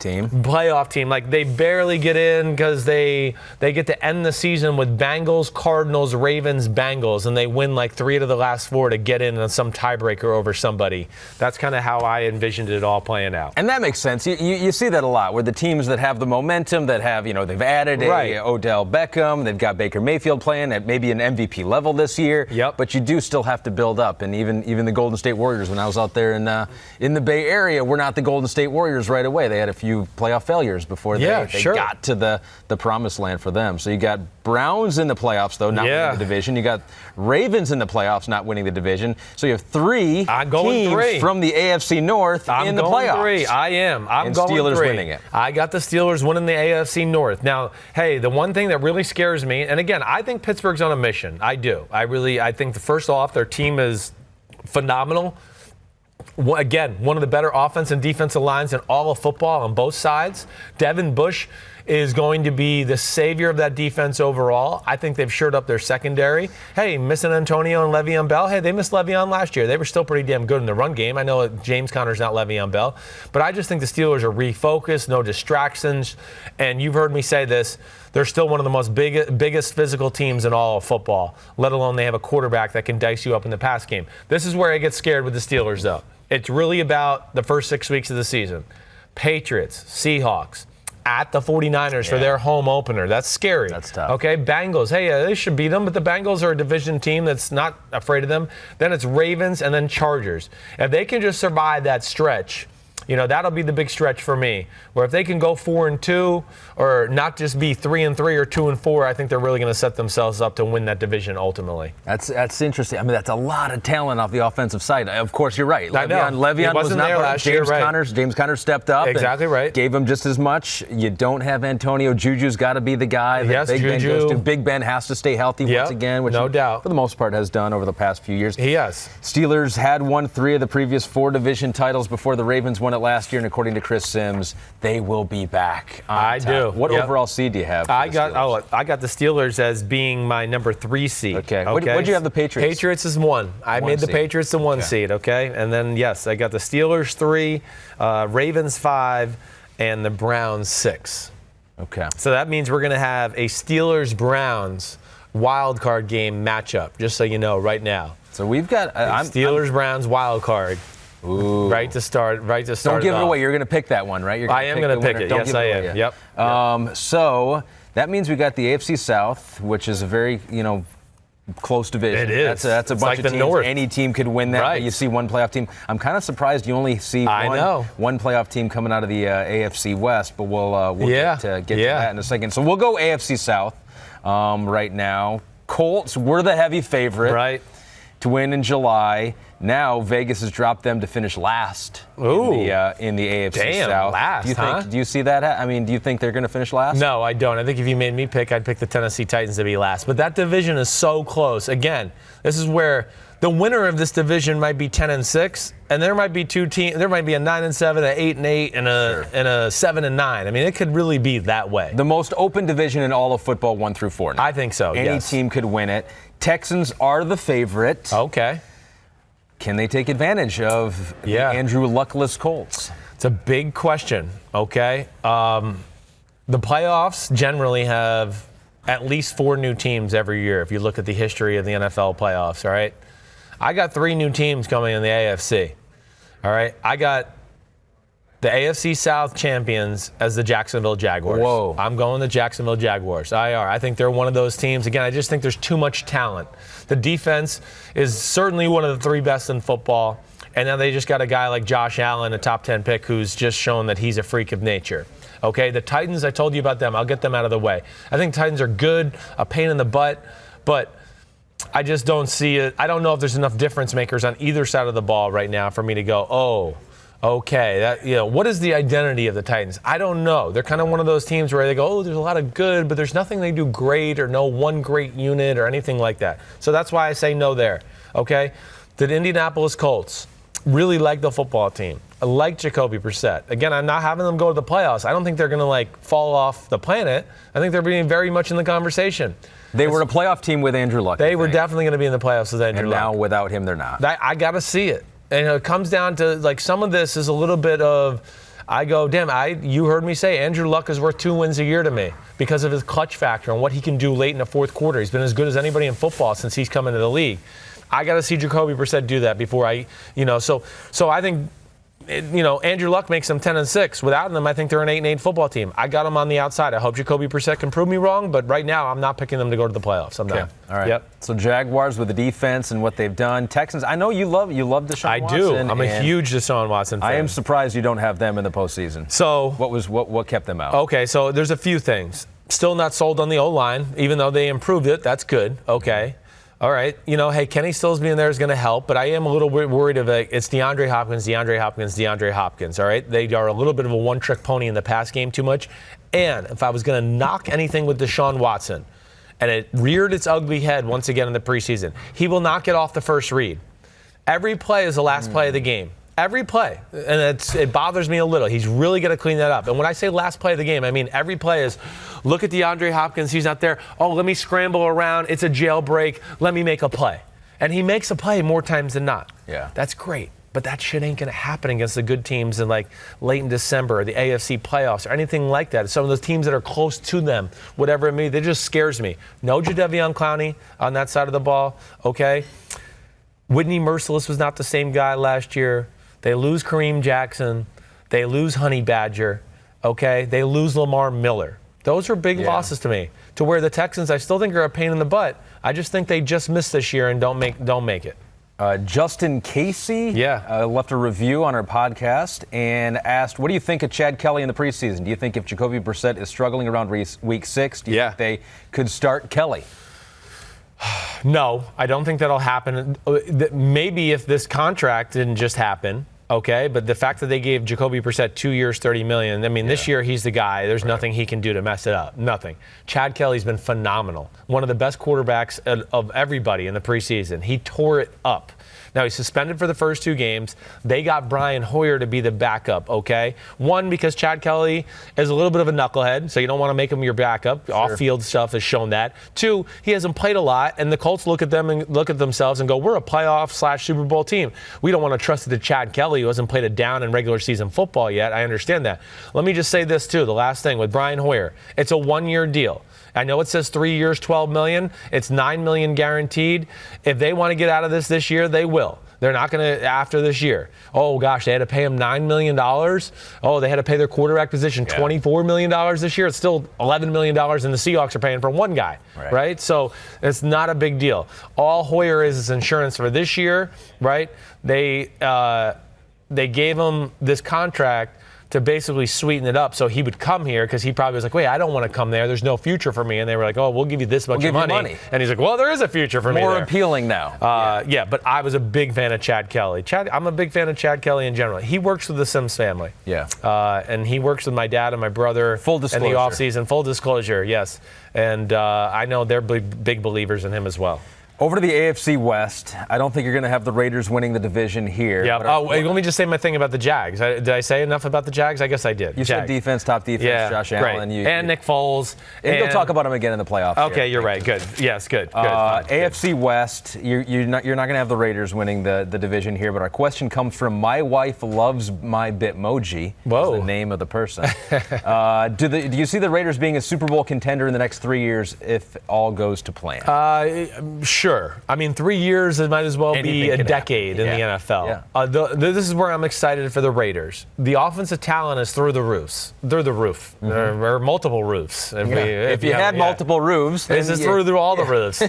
team. Like they barely get in because they get to end the season with Bengals, Cardinals, Ravens, Bengals, and they win like 3 out of the last 4 to get in on some tiebreaker over somebody. That's kind of how I envisioned it all playing out. And that makes sense. You see that a lot, where the teams that have the momentum, that have, they've added a Odell Beckham, they've got Baker Mayfield playing at maybe an MVP level this year. Yep. But you do still have to build up. And even the Golden State Warriors, when I was out there in the Bay Area, we're not the Golden State Warriors right away. They had a few playoff failures before they got to the promised land for them. So you got Browns in the playoffs, though, not winning the division. You got Ravens in the playoffs, not winning the division. So you have 3 teams from the AFC North in the playoffs. 3. I am. I'm going Steelers 3. winning it. I got the Steelers winning the AFC North. Now, hey, the one thing that really scares me, and again, I think Pittsburgh's on a mission. I do. I think first off, their team is phenomenal. Again, one of the better offense and defensive lines in all of football on both sides. Devin Bush is going to be the savior of that defense overall. I think they've shored up their secondary. Hey, missing Antonio and Le'Veon Bell. Hey, they missed Le'Veon last year. They were still pretty damn good in the run game. I know James Conner's not Le'Veon Bell, but I just think the Steelers are refocused, no distractions, and you've heard me say this, they're still one of the most biggest physical teams in all of football, let alone they have a quarterback that can dice you up in the pass game. This is where I get scared with the Steelers, though. It's really about the first 6 weeks of the season. Patriots, Seahawks, at the 49ers for their home opener. That's scary. That's tough. Okay, Bengals. Hey, they should beat them, but the Bengals are a division team that's not afraid of them. Then it's Ravens and then Chargers. If they can just survive that stretch, that'll be the big stretch for me. Where if they can go 4-2 or not just be 3-3 or 2-4, I think they're really going to set themselves up to win that division ultimately. That's interesting. I mean, that's a lot of talent off the offensive side. Of course, you're right. Le'Veon wasn't there last year. James Conner stepped up. Exactly right. Gave him just as much. You don't have Antonio. Juju's got to be the guy that Big Ben goes to. Big Ben has to stay healthy once again, which no doubt, for the most part, has done over the past few years. He has. Steelers had won 3 of the previous 4 division titles before the Ravens won it last year, and according to Chris Simms, they will be back. I do. What overall seed do you have? I got the Steelers as being my number 3 seed. Okay. What did you have the Patriots? Patriots is 1. I made the Patriots the 1 seed. Okay. And then yes, I got the Steelers 3, Ravens 5, and the Browns 6. Okay. So that means we're going to have a Steelers-Browns wild card game matchup. Just so you know, right now. So we've got Steelers-Browns wild card. Ooh. Right to start. Don't give it away. You're going to pick that one, right? I am going to pick it. Yes, I am. Yep. So that means we got the AFC South, which is a very, close division. It is. That's a bunch of teams. North. Any team could win that. Right. But you see one playoff team. I'm kind of surprised you only see one playoff team coming out of the AFC West, but we'll get to that in a second. So we'll go AFC South right now. Colts, we're the heavy favorite to win in July. Now Vegas has dropped them to finish last in the AFC South. Last, do you see that? I mean, do you think they're going to finish last? No, I don't. I think if you made me pick, I'd pick the Tennessee Titans to be last. But that division is so close. Again, this is where the winner of this division might be 10-6, and there might be two teams. There might be a 9-7, an 8-8, and a 7-9. I mean, it could really be that way. The most open division in all of football, 1 through 4. Now. I think so. Any team could win it. Texans are the favorite. Okay. Can they take advantage of the Andrew Luckless Colts? It's a big question. Okay. The playoffs generally have at least 4 new teams every year. If you look at the history of the NFL playoffs, all right. I got 3 new teams coming in the AFC. All right. I got the AFC South champions as the Jacksonville Jaguars. Whoa. I'm going the Jacksonville Jaguars. I think they're one of those teams. Again, I just think there's too much talent. The defense is certainly one of the 3 best in football. And now they just got a guy like Josh Allen, a top 10 pick, who's just shown that he's a freak of nature. Okay, the Titans, I told you about them. I'll get them out of the way. I think Titans are good, a pain in the butt, but I just don't see it. I don't know if there's enough difference makers on either side of the ball right now for me to go, oh, okay. What is the identity of the Titans? I don't know. They're kind of one of those teams where they go, oh, there's a lot of good, but there's nothing they do great or no one great unit or anything like that. So that's why I say no there. Okay, the Indianapolis Colts. Really like the football team. I like Jacoby Brissett. Again, I'm not having them go to the playoffs. I don't think they're going to fall off the planet. I think they're being very much in the conversation. They were a playoff team with Andrew Luck. They were definitely going to be in the playoffs with Andrew Luck. And now without him, they're not. I got to see it. And it comes down to some of this is a little bit of, I go, damn, you heard me say Andrew Luck is worth 2 wins a year to me because of his clutch factor and what he can do late in the fourth quarter. He's been as good as anybody in football since he's come into the league. I got to see Jacoby Brissett do that before so I think, Andrew Luck makes them 10-6. Without them, I think they're an 8-8 football team. I got them on the outside. I hope Jacoby Brissett can prove me wrong, but right now I'm not picking them to go to the playoffs. I'm not. All right. Yep. So Jaguars with the defense and what they've done. Texans, I know you love Deshaun Watson. I do. I'm a huge Deshaun Watson fan. I am surprised you don't have them in the postseason. So what kept them out? Okay, so there's a few things. Still not sold on the O-line, even though they improved it. That's good. Okay. All right, hey, Kenny Stills being there is going to help, but I am a little worried of it's DeAndre Hopkins, all right? They are a little bit of a one-trick pony in the pass game too much. And if I was going to knock anything with Deshaun Watson, and it reared its ugly head once again in the preseason, he will not get off the first read. Every play is the last play of the game. Every play. And it bothers me a little. He's really going to clean that up. And when I say last play of the game, I mean every play is, look at DeAndre Hopkins. He's not there. Oh, let me scramble around. It's a jailbreak. Let me make a play. And he makes a play more times than not. Yeah. That's great. But that shit ain't going to happen against the good teams in late in December or the AFC playoffs or anything like that. Some of those teams that are close to them, whatever it may be, it just scares me. No Jadeveon Clowney on that side of the ball, okay? Whitney Merciless was not the same guy last year. They lose Kareem Jackson. They lose Honey Badger, okay? They lose Lamar Miller. Those are big losses to me. To where the Texans, I still think are a pain in the butt. I just think they just missed this year and don't make it. Justin Casey left a review on our podcast and asked, what do you think of Chad Kelly in the preseason? Do you think if Jacoby Brissett is struggling around week 6, do you think they could start Kelly? No, I don't think that'll happen. Maybe if this contract didn't just happen, okay, but the fact that they gave Jacoby Brissett 2 years, $30 million, I mean, this year he's the guy. There's nothing he can do to mess it up. Nothing. Chad Kelly's been phenomenal. One of the best quarterbacks of everybody in the preseason. He tore it up. Now, he's suspended for the first 2 games. They got Brian Hoyer to be the backup, okay? One, because Chad Kelly is a little bit of a knucklehead, so you don't want to make him your backup. Sure. Off-field stuff has shown that. 2, he hasn't played a lot, and the Colts look at themselves and go, we're a playoff/Super Bowl team. We don't want to trust it to Chad Kelly, who hasn't played a down in regular season football yet. I understand that. Let me just say this, too, the last thing with Brian Hoyer. It's a 1-year deal. I know it says 3 years, $12 million. It's $9 million guaranteed. If they want to get out of this year, they will. They're not going to after this year. Oh, gosh, they had to pay him $9 million. Oh, they had to pay their quarterback position $24 million this year. It's still $11 million, and the Seahawks are paying for one guy, right? So it's not a big deal. All Hoyer is insurance for this year, right? They gave him this contract to basically sweeten it up so he would come here because he probably was like, wait, I don't want to come there. There's no future for me. And they were like, oh, we'll give you this much money. And he's like, well, there is a future for me More there. appealing now. But I was a big fan of Chad Kelly. I'm a big fan of Chad Kelly in general. He works with the Simms family. Yeah. And he works with my dad and my brother Full disclosure. in the offseason. Full disclosure, yes. And I know they're big believers in him as well. Over to the AFC West. I don't think you're going to have the Raiders winning the division here. Yeah. Oh, wait, let me just say my thing about the Jags. Did I say enough about the Jags? I guess I did. You said defense, top defense, yeah, Josh great. Allen. And Nick Foles. And you'll talk about him again in the playoffs. Okay, you're right. Good. Yes, good. AFC West, you're not going to have the Raiders winning the division here, but our question comes from My Wife Loves My Bitmoji. Whoa. Is the name of the person. Do you see the Raiders being a Super Bowl contender in the next 3 years if all goes to plan? Sure. I mean, 3 years, it might as well be a decade in the NFL. Yeah. This is where I'm excited for the Raiders. The offensive talent is through the roofs. Through the roof. Mm-hmm. There are multiple roofs. If you had multiple roofs, this is through all the roofs.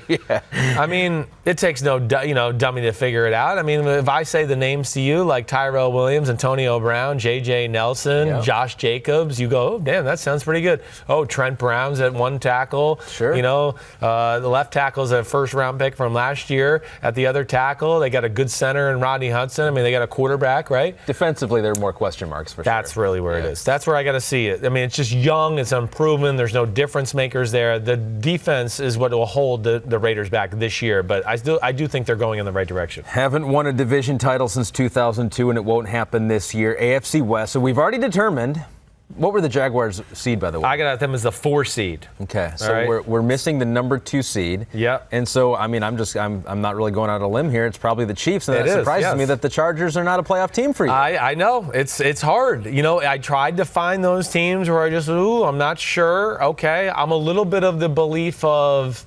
Yeah. I mean, it takes no dummy to figure it out. I mean, if I say the names to you like Tyrell Williams, Antonio Brown, J.J. Nelson, Josh Jacobs, you go, oh, damn, that sounds pretty good. Oh, Trent Brown's at one tackle. Sure. The left tackle's a first-round pick from last year. At the other tackle, they got a good center in Rodney Hudson. I mean, they got a quarterback, right? Defensively, there are more question marks for sure. That's really where it is. That's where I got to see it. I mean, it's just young. It's unproven. There's no difference makers there. The defense is what will hold the Raiders back this year, but I do think they're going in the right direction. Haven't won a division title since 2002, and it won't happen this year. AFC West. So we've already determined. What were the Jaguars' seed, by the way? I got them as the 4 seed. Okay, so we're missing the number 2 seed. Yeah. And so, I mean, I'm not really going out on a limb here. It's probably the Chiefs, and that surprises me that the Chargers are not a playoff team for you. I know. It's hard. I tried to find those teams where I just, I'm not sure. Okay, I'm a little bit of the belief of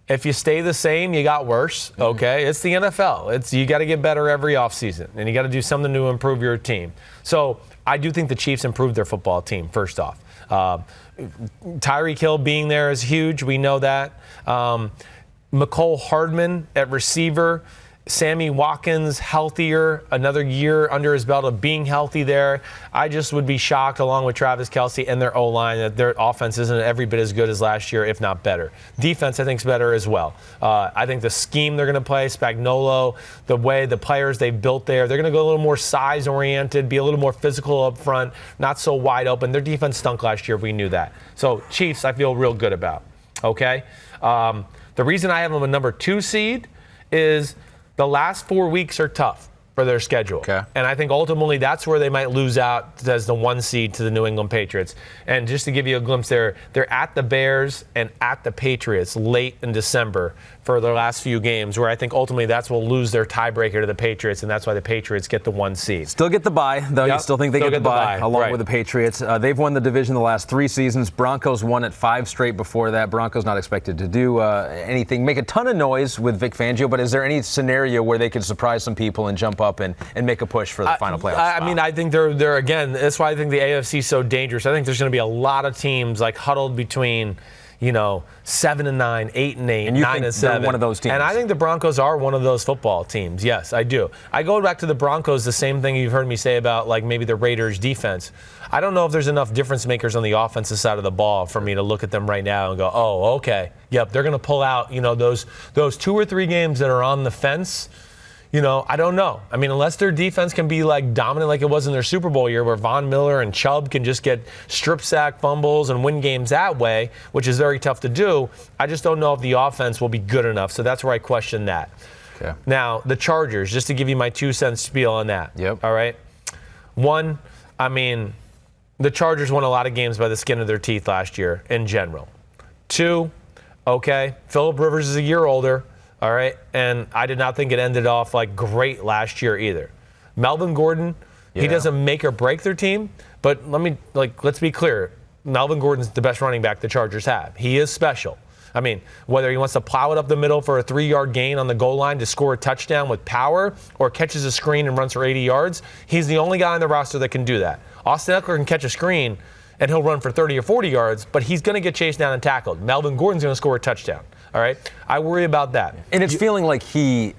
if you stay the same, you got worse. Okay, it's the NFL. You got to get better every offseason, and you got to do something to improve your team. So I do think the Chiefs improved their football team, first off. Tyreek Hill being there is huge. We know that. McCole Hardman at receiver. Sammy Watkins healthier, another year under his belt of being healthy there. I just would be shocked, along with Travis Kelce and their O-line, that their offense isn't every bit as good as last year, if not better. Defense, I think, is better as well. I think the scheme they're going to play, Spagnuolo, the way the players they've built there, they're going to go a little more size-oriented, be a little more physical up front, not so wide open. Their defense stunk last year. We knew that. So, Chiefs, I feel real good about. Okay? The reason I have them a number 2 seed is the last 4 weeks are tough for their schedule. Okay. And I think ultimately that's where they might lose out as the 1 seed to the New England Patriots. And just to give you a glimpse there, they're at the Bears and at the Patriots late in December for their last few games, where I think ultimately that's will lose their tiebreaker to the Patriots, and that's why the Patriots get the 1 seed. Still get the bye, though. Yep. You still think they get the bye along with the Patriots. They've won the division the last 3 seasons. Broncos won it 5 straight before that. Broncos not expected to do anything, make a ton of noise with Vic Fangio, but is there any scenario where they could surprise some people and jump up and make a push for the final playoff spot? I mean, I think they're again, that's why I think the AFC is so dangerous. I think there's going to be a lot of teams like huddled between 7-9, 8-8, and 9-7. One of those teams. And I think the Broncos are one of those football teams. Yes, I do. I go back to the Broncos, the same thing you've heard me say about like maybe the Raiders defense. I don't know if there's enough difference makers on the offensive side of the ball for me to look at them right now and go, oh, okay. Yep, they're going to pull out, those 2 or 3 games that are on the fence. I don't know. I mean, unless their defense can be like dominant like it was in their Super Bowl year, where Von Miller and Chubb can just get strip sack fumbles and win games that way, which is very tough to do, I just don't know if the offense will be good enough. So that's where I question that. Okay. Now, the Chargers, just to give you my 2 cents spiel on that. Yep. All right. 1, I mean, the Chargers won a lot of games by the skin of their teeth last year in general. 2, okay, Phillip Rivers is a year older. All right, and I did not think it ended off like great last year either. Melvin Gordon, he doesn't make or break their team, but let's be clear. Melvin Gordon's the best running back the Chargers have. He is special. I mean, whether he wants to plow it up the middle for a 3-yard gain on the goal line to score a touchdown with power, or catches a screen and runs for 80 yards, he's the only guy on the roster that can do that. Austin Eckler can catch a screen and he'll run for 30 or 40 yards, but he's going to get chased down and tackled. Melvin Gordon's going to score a touchdown. All right, I worry about that. And it's feeling like he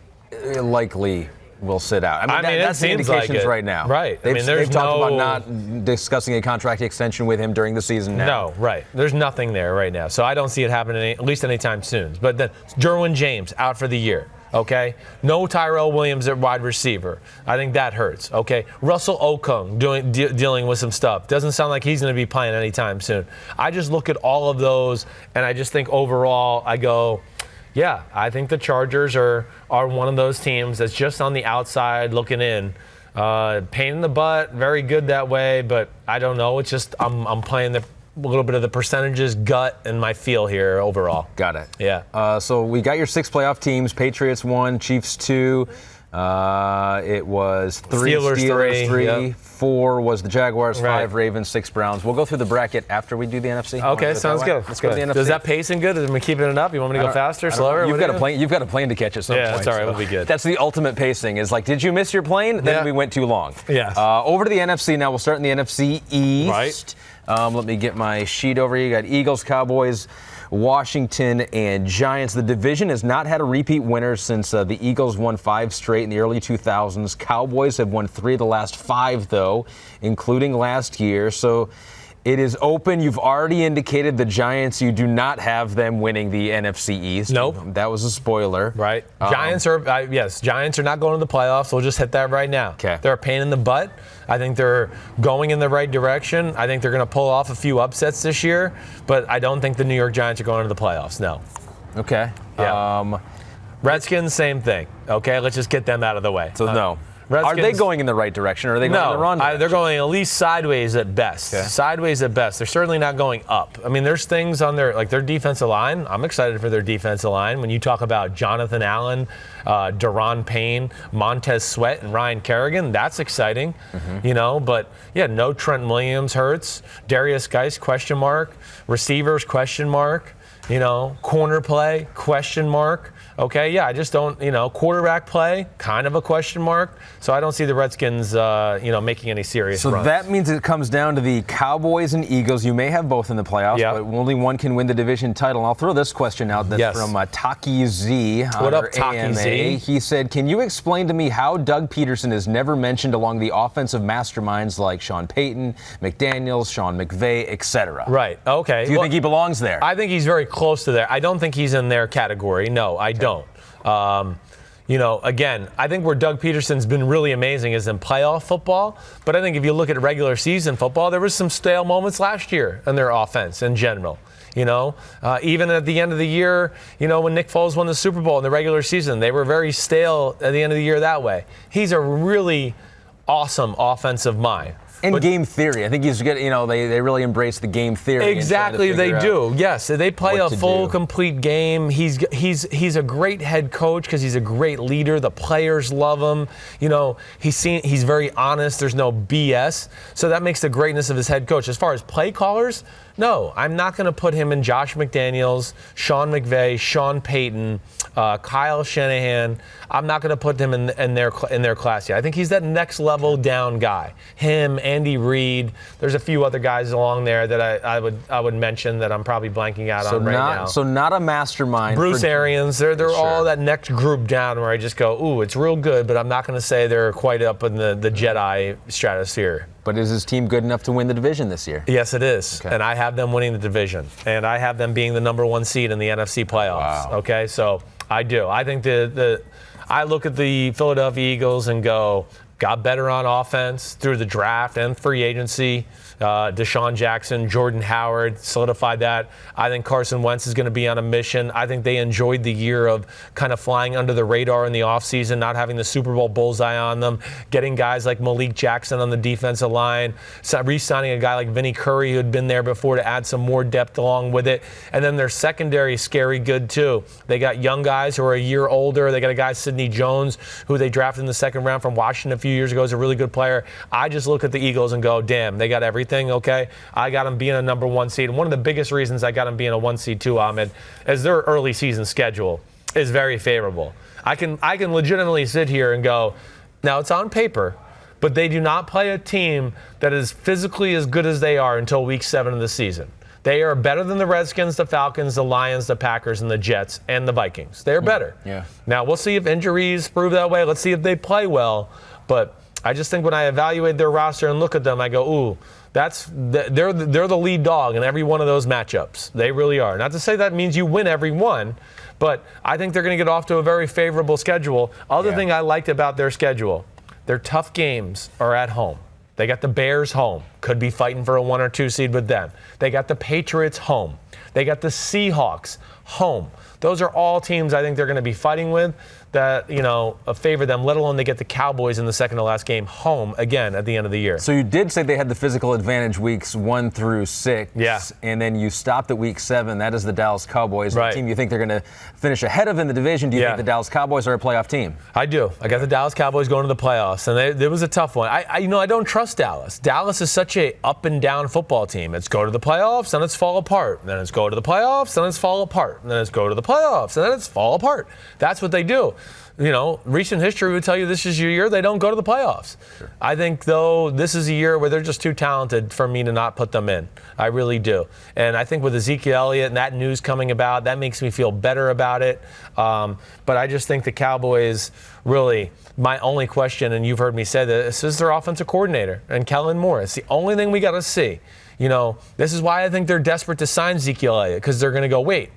likely will sit out. I mean that's the indications right now. Right. They've talked about not discussing a contract extension with him during the season now. No, right. There's nothing there right now. So I don't see it happening at least anytime soon. But then Derwin James out for the year. Okay, no Tyrell Williams at wide receiver. I think that hurts. Okay, Russell Okung dealing with some stuff. Doesn't sound like he's going to be playing anytime soon. I just look at all of those, and I just think overall, I go, Yeah, I think the Chargers are one of those teams that's just on the outside looking in. Pain in the butt, very good that way, but I don't know. It's just I'm playing a little bit of the percentages, gut, and my feel here overall. Got it. Yeah. So we got your 6 playoff teams. Patriots 1, Chiefs 2. It was 3 Steelers 3. Yep. 4 was the Jaguars, 5 Right. Ravens, 6 Browns. We'll go through the bracket after we do the NFC. Okay, sounds good. Let's go to the NFC. Is that pacing good? Am I keeping it up? You want me to go faster, slower? You've got a plane. You've got a plane to catch at some point. Yeah, that's all right. We'll be good. That's the ultimate pacing. Is like, did you miss your plane? Then we went too long. Yes. Over to the NFC now. We'll start in the NFC East. Right. Let me get my sheet over here. You got Eagles, Cowboys, Washington, and Giants. The division has not had a repeat winner since the Eagles won 5 straight in the early 2000s. Cowboys have won 3 of the last 5, though, including last year. So it is open. You've already indicated the Giants. You do not have them winning the NFC East. Nope. That was a spoiler. Right. Giants are Giants are not going to the playoffs. We'll just hit that right now. Okay. They're a pain in the butt. I think they're going in the right direction. I think they're going to pull off a few upsets this year, but I don't think the New York Giants are going to the playoffs. No. Okay. Yeah. Redskins, same thing. Okay, let's just get them out of the way. So no. Redskins, are they going in the right direction, or are they going in the wrong direction? They're going at least sideways at best. Okay. Sideways at best. They're certainly not going up. I mean, there's things on their defensive line. I'm excited for their defensive line. When you talk about Jonathan Allen, Daron Payne, Montez Sweat, and Ryan Kerrigan, that's exciting. Mm-hmm. But yeah, no Trent Williams, Hurts, Darius Geis, question mark, receivers, question mark. Corner play, question mark. Okay, yeah, I just don't, quarterback play, kind of a question mark. So I don't see the Redskins, making any serious runs. So that means it comes down to the Cowboys and Eagles. You may have both in the playoffs, but only one can win the division title. And I'll throw this question out that's from Taki Z. What up, Taki Z? He said, can you explain to me how Doug Peterson is never mentioned along the offensive masterminds like Sean Payton, McDaniels, Sean McVay, etc.? Right, okay. Do you think he belongs there? I think he's very close to there. I don't think he's in their category. No, I don't. Again, I think where Doug Peterson's been really amazing is in playoff football. But I think if you look at regular season football, there was some stale moments last year in their offense in general. Even at the end of the year, when Nick Foles won the Super Bowl in the regular season, they were very stale at the end of the year that way. He's a really awesome offensive mind. And game theory. I think he's good. They really embrace the game theory. Exactly, they do. Yes, they play a full, complete game. He's a great head coach because he's a great leader. The players love him. He's very honest. There's no BS. So that makes the greatness of his head coach. As far as play callers, no, I'm not going to put him in Josh McDaniels, Sean McVay, Sean Payton, Kyle Shanahan. I'm not going to put them in their class yet. I think he's that next level down guy. Him, Andy Reid. There's a few other guys along there that I would mention that I'm probably blanking out on right now. So not a mastermind. Bruce Arians. They're all that next group down where I just go, ooh, it's real good, but I'm not going to say they're quite up in the Jedi stratosphere. But is his team good enough to win the division this year? Yes, it is. Okay. And I have them winning the division. And I have them being the number 1 seed in the NFC playoffs. Wow. Okay, so I do. I think I look at the Philadelphia Eagles and go, got better on offense through the draft and free agency. Deshaun Jackson, Jordan Howard solidified that. I think Carson Wentz is going to be on a mission. I think they enjoyed the year of kind of flying under the radar in the offseason, not having the Super Bowl bullseye on them, getting guys like Malik Jackson on the defensive line, re-signing a guy like Vinny Curry who had been there before to add some more depth along with it. And then their secondary is scary good too. They got young guys who are a year older. They got a guy, Sidney Jones, who they drafted in the second round from Washington a few years ago, is a really good player. I just look at the Eagles and go, damn, they got everything. Okay, I got them being a number 1 seed. And one of the biggest reasons I got them being a 1 seed too, Ahmed, is their early season schedule is very favorable. I can legitimately sit here and go, now it's on paper, but they do not play a team that is physically as good as they are until week 7 of the season. They are better than the Redskins, the Falcons, the Lions, the Packers, and the Jets, and the Vikings. They're better. Yeah. Now we'll see if injuries prove that way. Let's see if they play well. But I just think when I evaluate their roster and look at them, I go, ooh, they're the lead dog in every one of those matchups. They really are. Not to say that means you win every one, but I think they're going to get off to a very favorable schedule. Other thing I liked about their schedule, their tough games are at home. They got the Bears home. Could be fighting for a 1 or 2 seed with them. They got the Patriots home. They got the Seahawks home. Those are all teams I think they're going to be fighting with that, favor them, let alone they get the Cowboys in the second to last game home again at the end of the year. So you did say they had the physical advantage weeks 1 through 6. Yeah. And then you stopped at week 7. That is the Dallas Cowboys. Right. The team you think they're going to finish ahead of in the division. Do you think the Dallas Cowboys are a playoff team? I do. I got the Dallas Cowboys going to the playoffs, and it was a tough one. I don't trust Dallas. Dallas is such a up and down football team. It's go to the playoffs, then it's fall apart. Then it's go to the playoffs, then it's fall apart. Then it's go to the playoffs, and then it's fall apart. That's what they do. Recent history would tell you this is your year. They don't go to the playoffs. Sure. I think, though, this is a year where they're just too talented for me to not put them in. I really do. And I think with Ezekiel Elliott and that news coming about, that makes me feel better about it. But I just think the Cowboys really, my only question, and you've heard me say this, is their offensive coordinator and Kellen Moore. It's the only thing we got to see. This is why I think they're desperate to sign Ezekiel Elliott, because they're going to go, wait,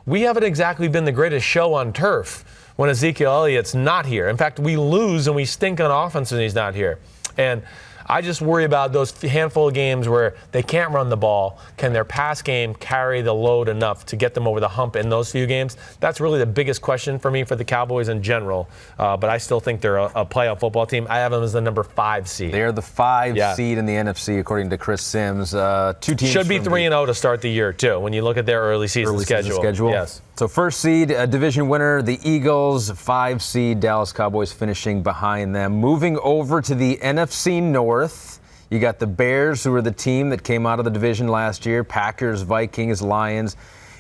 we haven't exactly been the greatest show on turf when Ezekiel Elliott's not here. In fact, we lose and we stink on offense when he's not here. And I just worry about those handful of games where they can't run the ball. Can their pass game carry the load enough to get them over the hump in those few games? That's really the biggest question for me for the Cowboys in general. But I still think they're a playoff football team. I have them as the number 5 seed. They're the 5 seed in the NFC, according to Chris Simms. 2 teams should be 3-0 to start the year, too, when you look at their early season schedule. Yes. So first seed, division winner, the Eagles. 5 seed, Dallas Cowboys finishing behind them. Moving over to the NFC North, you got the Bears, who are the team that came out of the division last year. Packers, Vikings, Lions.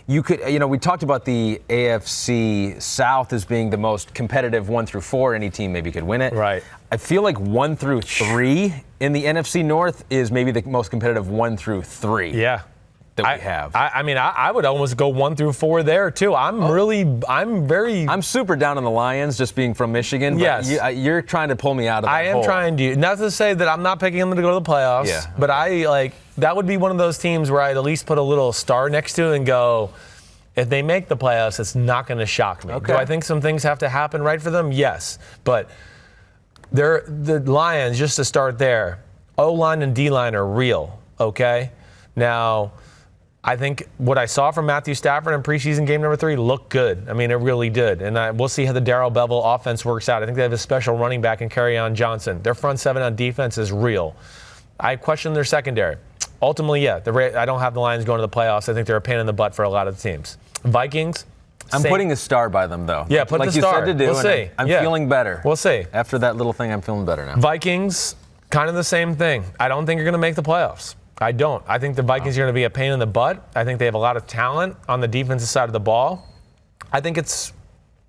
We talked about the AFC South as being the most competitive 1 through 4. Any team maybe could win it. Right. I feel like 1 through 3 in the NFC North is maybe the most competitive 1 through 3. Yeah. That we have. I would almost go 1 through 4 there too. I'm super down on the Lions, just being from Michigan. But yes, you're trying to pull me out of that I am hole. trying to. Not to say that I'm not picking them to go to the playoffs. Yeah. But that would be one of those teams where I'd at least put a little star next to and go, if they make the playoffs, it's not going to shock me. Okay. Do I think some things have to happen right for them? Yes. But the Lions, just to start there, O-line and D-line are real. Okay. Now, I think what I saw from Matthew Stafford in preseason game number 3 looked good. I mean, it really did. And we'll see how the Darrell Bevell offense works out. I think they have a special running back in Kerryon Johnson. Their front 7 on defense is real. I question their secondary. Ultimately, I don't have the Lions going to the playoffs. I think they're a pain in the butt for a lot of the teams. Vikings. I'm putting a star by them, though. Yeah, put the star. Like you said to do. We'll see. I'm feeling better. We'll see. After that little thing, I'm feeling better now. Vikings, kind of the same thing. I don't think you're going to make the playoffs. I don't. I think the Vikings are going to be a pain in the butt. I think they have a lot of talent on the defensive side of the ball. I think it's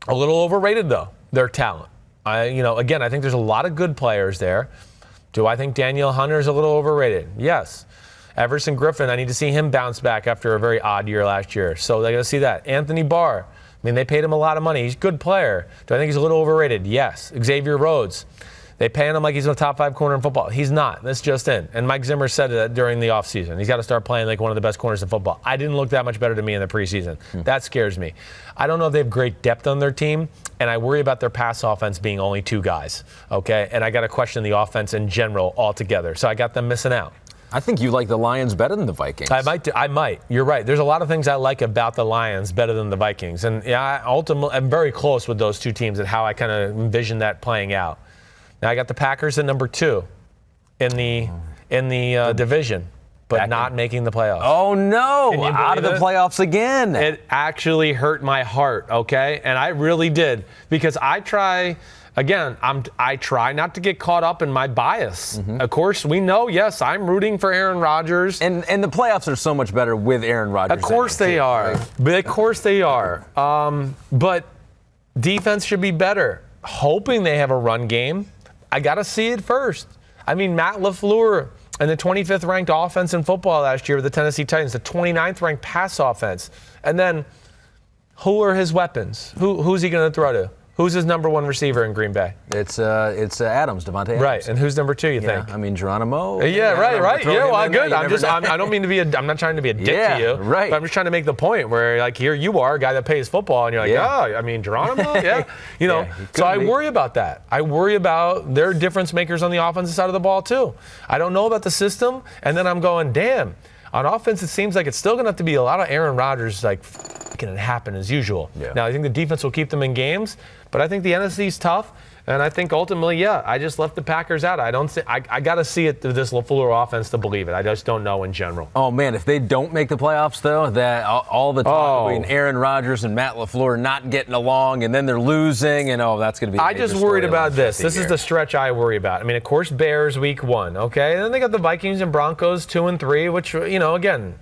a little overrated, though, their talent. Again, I think there's a lot of good players there. Do I think Daniel Hunter is a little overrated? Yes. Everson Griffin, I need to see him bounce back after a very odd year last year. So they're going to see that. Anthony Barr, they paid him a lot of money. He's a good player. Do I think he's a little overrated? Yes. Xavier Rhodes. They pay him like he's a top 5 corner in football. He's not. That's just in. And Mike Zimmer said that during the offseason. He's got to start playing like one of the best corners in football. I didn't look that much better to me in the preseason. That scares me. I don't know if they have great depth on their team, and I worry about their pass offense being only 2 guys. Okay? And I got to question the offense in general altogether. So I got them missing out. I think you like the Lions better than the Vikings. I might. You're right. There's a lot of things I like about the Lions better than the Vikings. And ultimately, I'm very close with those 2 teams and how I kind of envision that playing out. Now I got the Packers at number 2 in the division, but not making the playoffs. Oh no! Out of the playoffs again. It actually hurt my heart. Okay, and I really did, because I try not to get caught up in my bias. Of course, we know. Yes, I'm rooting for Aaron Rodgers, and the playoffs are so much better with Aaron Rodgers. Of course they are. Right? But of course they are. But defense should be better. Hoping they have a run game. I got to see it first. Matt LaFleur and the 25th ranked offense in football last year with the Tennessee Titans, the 29th ranked pass offense. And then who are his weapons? Who's he going to throw to? Who's his number one receiver in Green Bay? It's Adams, Devontae Adams. Right, and who's number two? You think? I mean Geronimo. Yeah, right. Yeah, well, good. I don't mean to be I'm not trying to be a dick to you. Right. But I'm just trying to make the point where, like, here you are, a guy that plays football, and you're like, I mean, Geronimo, yeah. So I worry about that. I worry about their difference makers on the offensive side of the ball too. I don't know about the system, and then I'm going, damn. On offense, it seems like it's still going to have to be a lot of Aaron Rodgers, like, making it happen as usual. Yeah. Now, I think the defense will keep them in games, but I think the NFC's tough, and I think ultimately, I just left the Packers out. I got to see it through this LaFleur offense to believe it. I just don't know in general. Oh, man, if they don't make the playoffs, though, that all the talk between Aaron Rodgers and Matt LaFleur not getting along, and then they're losing, and that's going to be a I just worried about this. This is the stretch I worry about. I mean, of course, Bears week 1, okay? And then they got the Vikings and Broncos 2 and 3, which, again,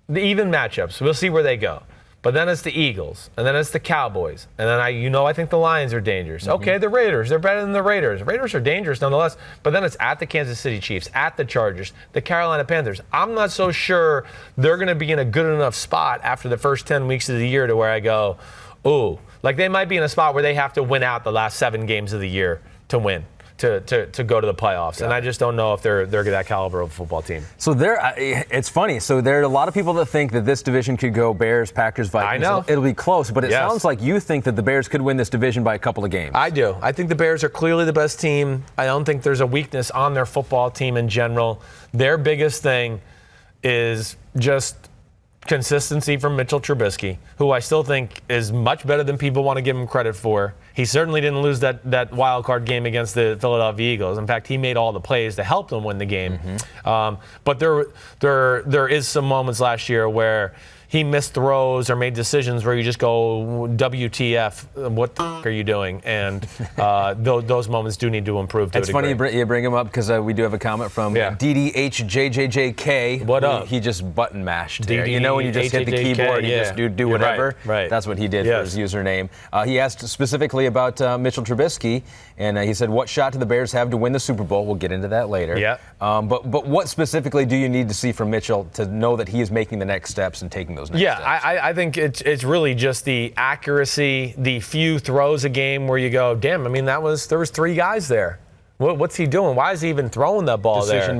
the even matchups. We'll see where they go. But then it's the Eagles, and then it's the Cowboys, and then I think the Lions are dangerous. Okay, the Raiders, they're better than the Raiders. Raiders are dangerous nonetheless, but then it's at the Kansas City Chiefs, at the Chargers, the Carolina Panthers. I'm not so sure they're going to be in a good enough spot after the first 10 weeks of the year to where I go, ooh, like they might be in a spot where they have to win out the last 7 games of the year to win. To go to the playoffs, and I just don't know if they're that caliber of a football team. So it's funny. So there are a lot of people that think that this division could go Bears, Packers, Vikings. I know It'll be close, but it sounds like you think that the Bears could win this division by a couple of games. I do. I think the Bears are clearly the best team. I don't think there's a weakness on their football team in general. Their biggest thing is just consistency from Mitchell Trubisky, who I still think is much better than people want to give him credit for. He certainly didn't lose that wild card game against the Philadelphia Eagles. In fact, he made all the plays to help them win the game. But there is some moments last year where he missed throws or made decisions where you just go, WTF, what the are you doing? And those moments do need to improve. It's funny you bring him up because we do have a comment from DDHJJJK. What up? He just button mashed. When you just hit the keyboard, you just do whatever. Right. That's what he did for his username. He asked specifically about Mitchell Trubisky, and he said, what shot do the Bears have to win the Super Bowl? We'll get into that later. Yeah. But what specifically do you need to see from Mitchell to know that he is making the next steps and taking those next steps? I think it's really just the accuracy, the few throws a game where you go, damn, I mean, there was 3 guys there. What's he doing? Why is he even throwing that ball there? Decision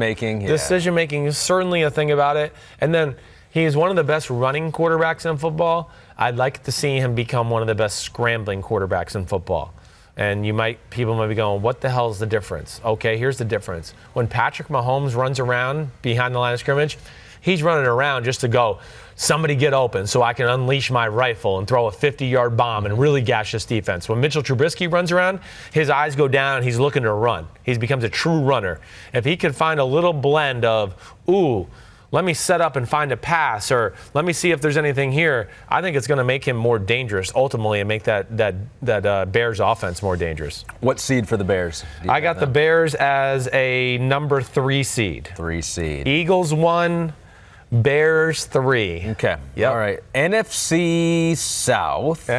making is certainly a thing about it. And then he's one of the best running quarterbacks in football. I'd like to see him become one of the best scrambling quarterbacks in football. And people might be going, what the hell is the difference? Okay, here's the difference. When Patrick Mahomes runs around behind the line of scrimmage, he's running around just to go, somebody get open so I can unleash my rifle and throw a 50-yard bomb and really gash this defense. When Mitchell Trubisky runs around, his eyes go down and he's looking to run. He becomes a true runner. If he could find a little blend of, let me set up and find a pass, or let me see if there's anything here, I think it's going to make him more dangerous ultimately and make that Bears offense more dangerous. What seed for the Bears? I got the Bears as a number 3 seed. 3 seed. Eagles 1, Bears 3. Okay. Yep. All right. NFC South. We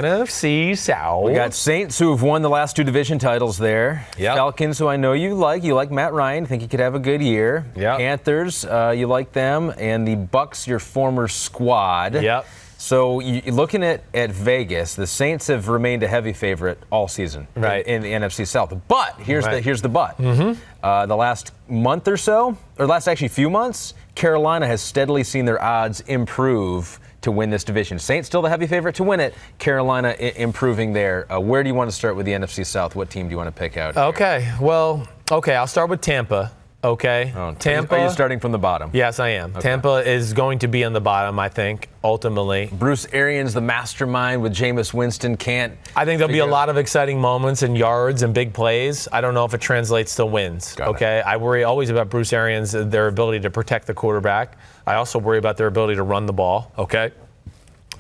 got Saints, who have won the last 2 division titles there. Yep. Falcons, who I know you like. You like Matt Ryan. Think he could have a good year. Yep. Panthers, you like them. And the Bucks, your former squad. Yep. So looking at Vegas, the Saints have remained a heavy favorite all season in the NFC South. But here's the but. The last month or so, or last actually few months, Carolina has steadily seen their odds improve to win this division. Saints still the heavy favorite to win it. Carolina improving there. Where do you want to start with the NFC South? What team do you want to pick out? Okay. Well, I'll start with Tampa. Okay. Tampa. Are you starting from the bottom? Yes, I am. Okay. Tampa is going to be on the bottom, I think, ultimately. Bruce Arians, the mastermind with Jameis Winston, I think there'll be a lot of exciting moments and yards and big plays. I don't know if it translates to wins. Okay. I worry always about Bruce Arians, their ability to protect the quarterback. I also worry about their ability to run the ball. Okay.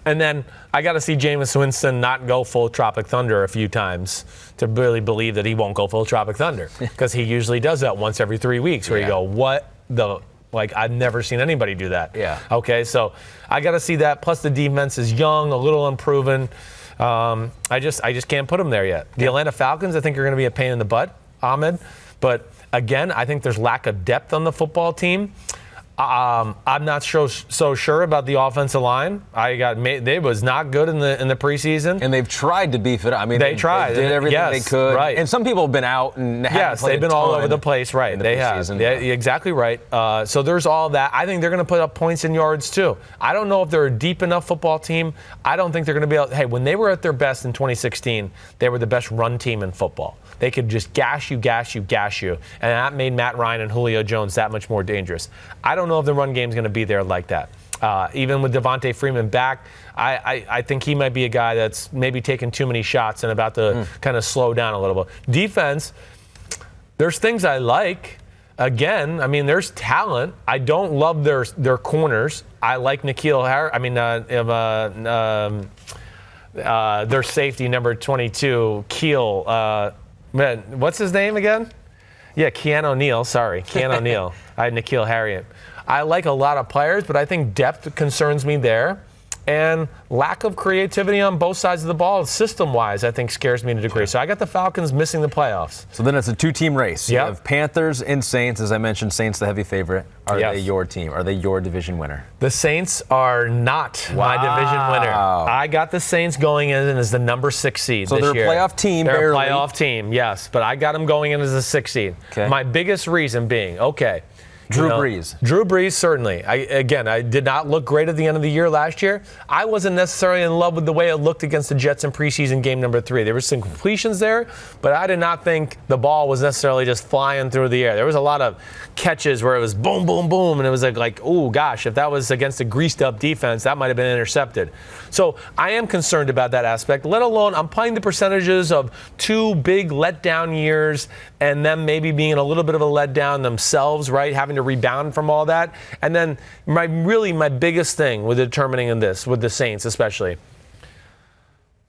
And then I got to see Jameis Winston not go full Tropic Thunder a few times to really believe that he won't go full Tropic Thunder, because he usually does that once every 3 weeks where you go, what the, I've never seen anybody do that. Yeah. Okay, so I got to see that. Plus the defense is young, a little unproven. I just can't put them there yet. The Atlanta Falcons, I think, are going to be a pain in the butt, Ahmed. But again, I think there's lack of depth on the football team. I'm not so sure about the offensive line. They was not good in the preseason, and they've tried to beef it up. I mean, they tried. They did everything they could. Right. And some people have been out and they've been all over the place. Right, they have. Yeah, exactly right. So there's all that. I think they're going to put up points and yards too. I don't know if they're a deep enough football team. I don't think they're going to be able. Hey, when they were at their best in 2016, they were the best run team in football. They could just gash you, and that made Matt Ryan and Julio Jones that much more dangerous. I don't know if the run game's going to be there like that. Even with Devontae Freeman back, I think he might be a guy that's maybe taking too many shots and about to kind of slow down a little bit. Defense, there's things I like. Again, I mean, there's talent. I don't love their corners. I like N'Keal Harry. I mean, their safety number 22, Keel. What's his name again? Yeah, Keanu O'Neal. Sorry, Keanu O'Neal. I had N'Keal Harriet. I like a lot of players, but I think depth concerns me there. And lack of creativity on both sides of the ball, system-wise, I think scares me to a degree. So I got the Falcons missing the playoffs. So then it's a two-team race. Yep. You have Panthers and Saints. As I mentioned, Saints the heavy favorite. Are they your team? Are they your division winner? The Saints are not my division winner. I got the Saints going in as the number 6 seed this year. So they're a playoff team, They're barely. a playoff team, yes. But I got them going in as a 6 seed. Okay. My biggest reason being, Drew Brees. Drew Brees, certainly. I did not look great at the end of the year last year. I wasn't necessarily in love with the way it looked against the Jets in preseason game number 3. There were some completions there, but I did not think the ball was necessarily just flying through the air. There was a lot of catches where it was boom, boom, boom, and it was like, oh, gosh, if that was against a greased-up defense, that might have been intercepted. So I am concerned about that aspect, let alone I'm playing the percentages of 2 big letdown years and them maybe being a little bit of a letdown themselves, right, having to rebound from all that. And then my biggest thing with determining in this, with the Saints especially,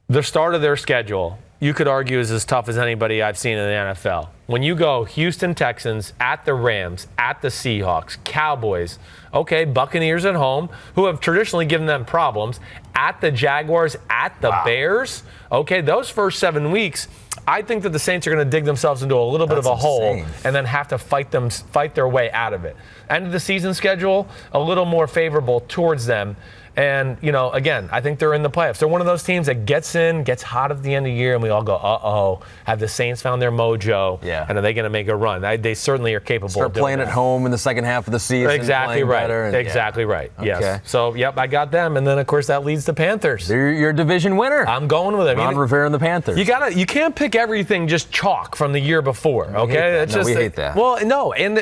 the start of their schedule, you could argue is as tough as anybody I've seen in the NFL. When you go Houston Texans, at the Rams, at the Seahawks, Cowboys, Buccaneers at home, who have traditionally given them problems, at the Jaguars, at the Bears, those first 7 weeks, I think that the Saints are going to dig themselves into a little bit of a hole and then have to fight their way out of it. End of the season schedule, a little more favorable towards them. And, again, I think they're in the playoffs. They're one of those teams that gets hot at the end of the year, and we all go, uh-oh, have the Saints found their mojo? Yeah. And are they going to make a run? They certainly are capable of doing that. Start playing at home in the second half of the season. Exactly right. Exactly right. Yes. Okay. So, I got them. And then, of course, that leads to Panthers. They're your division winner. I'm going with them. Ron Rivera and the Panthers. You can't pick everything just chalk from the year before, okay? We hate that. Well, no, and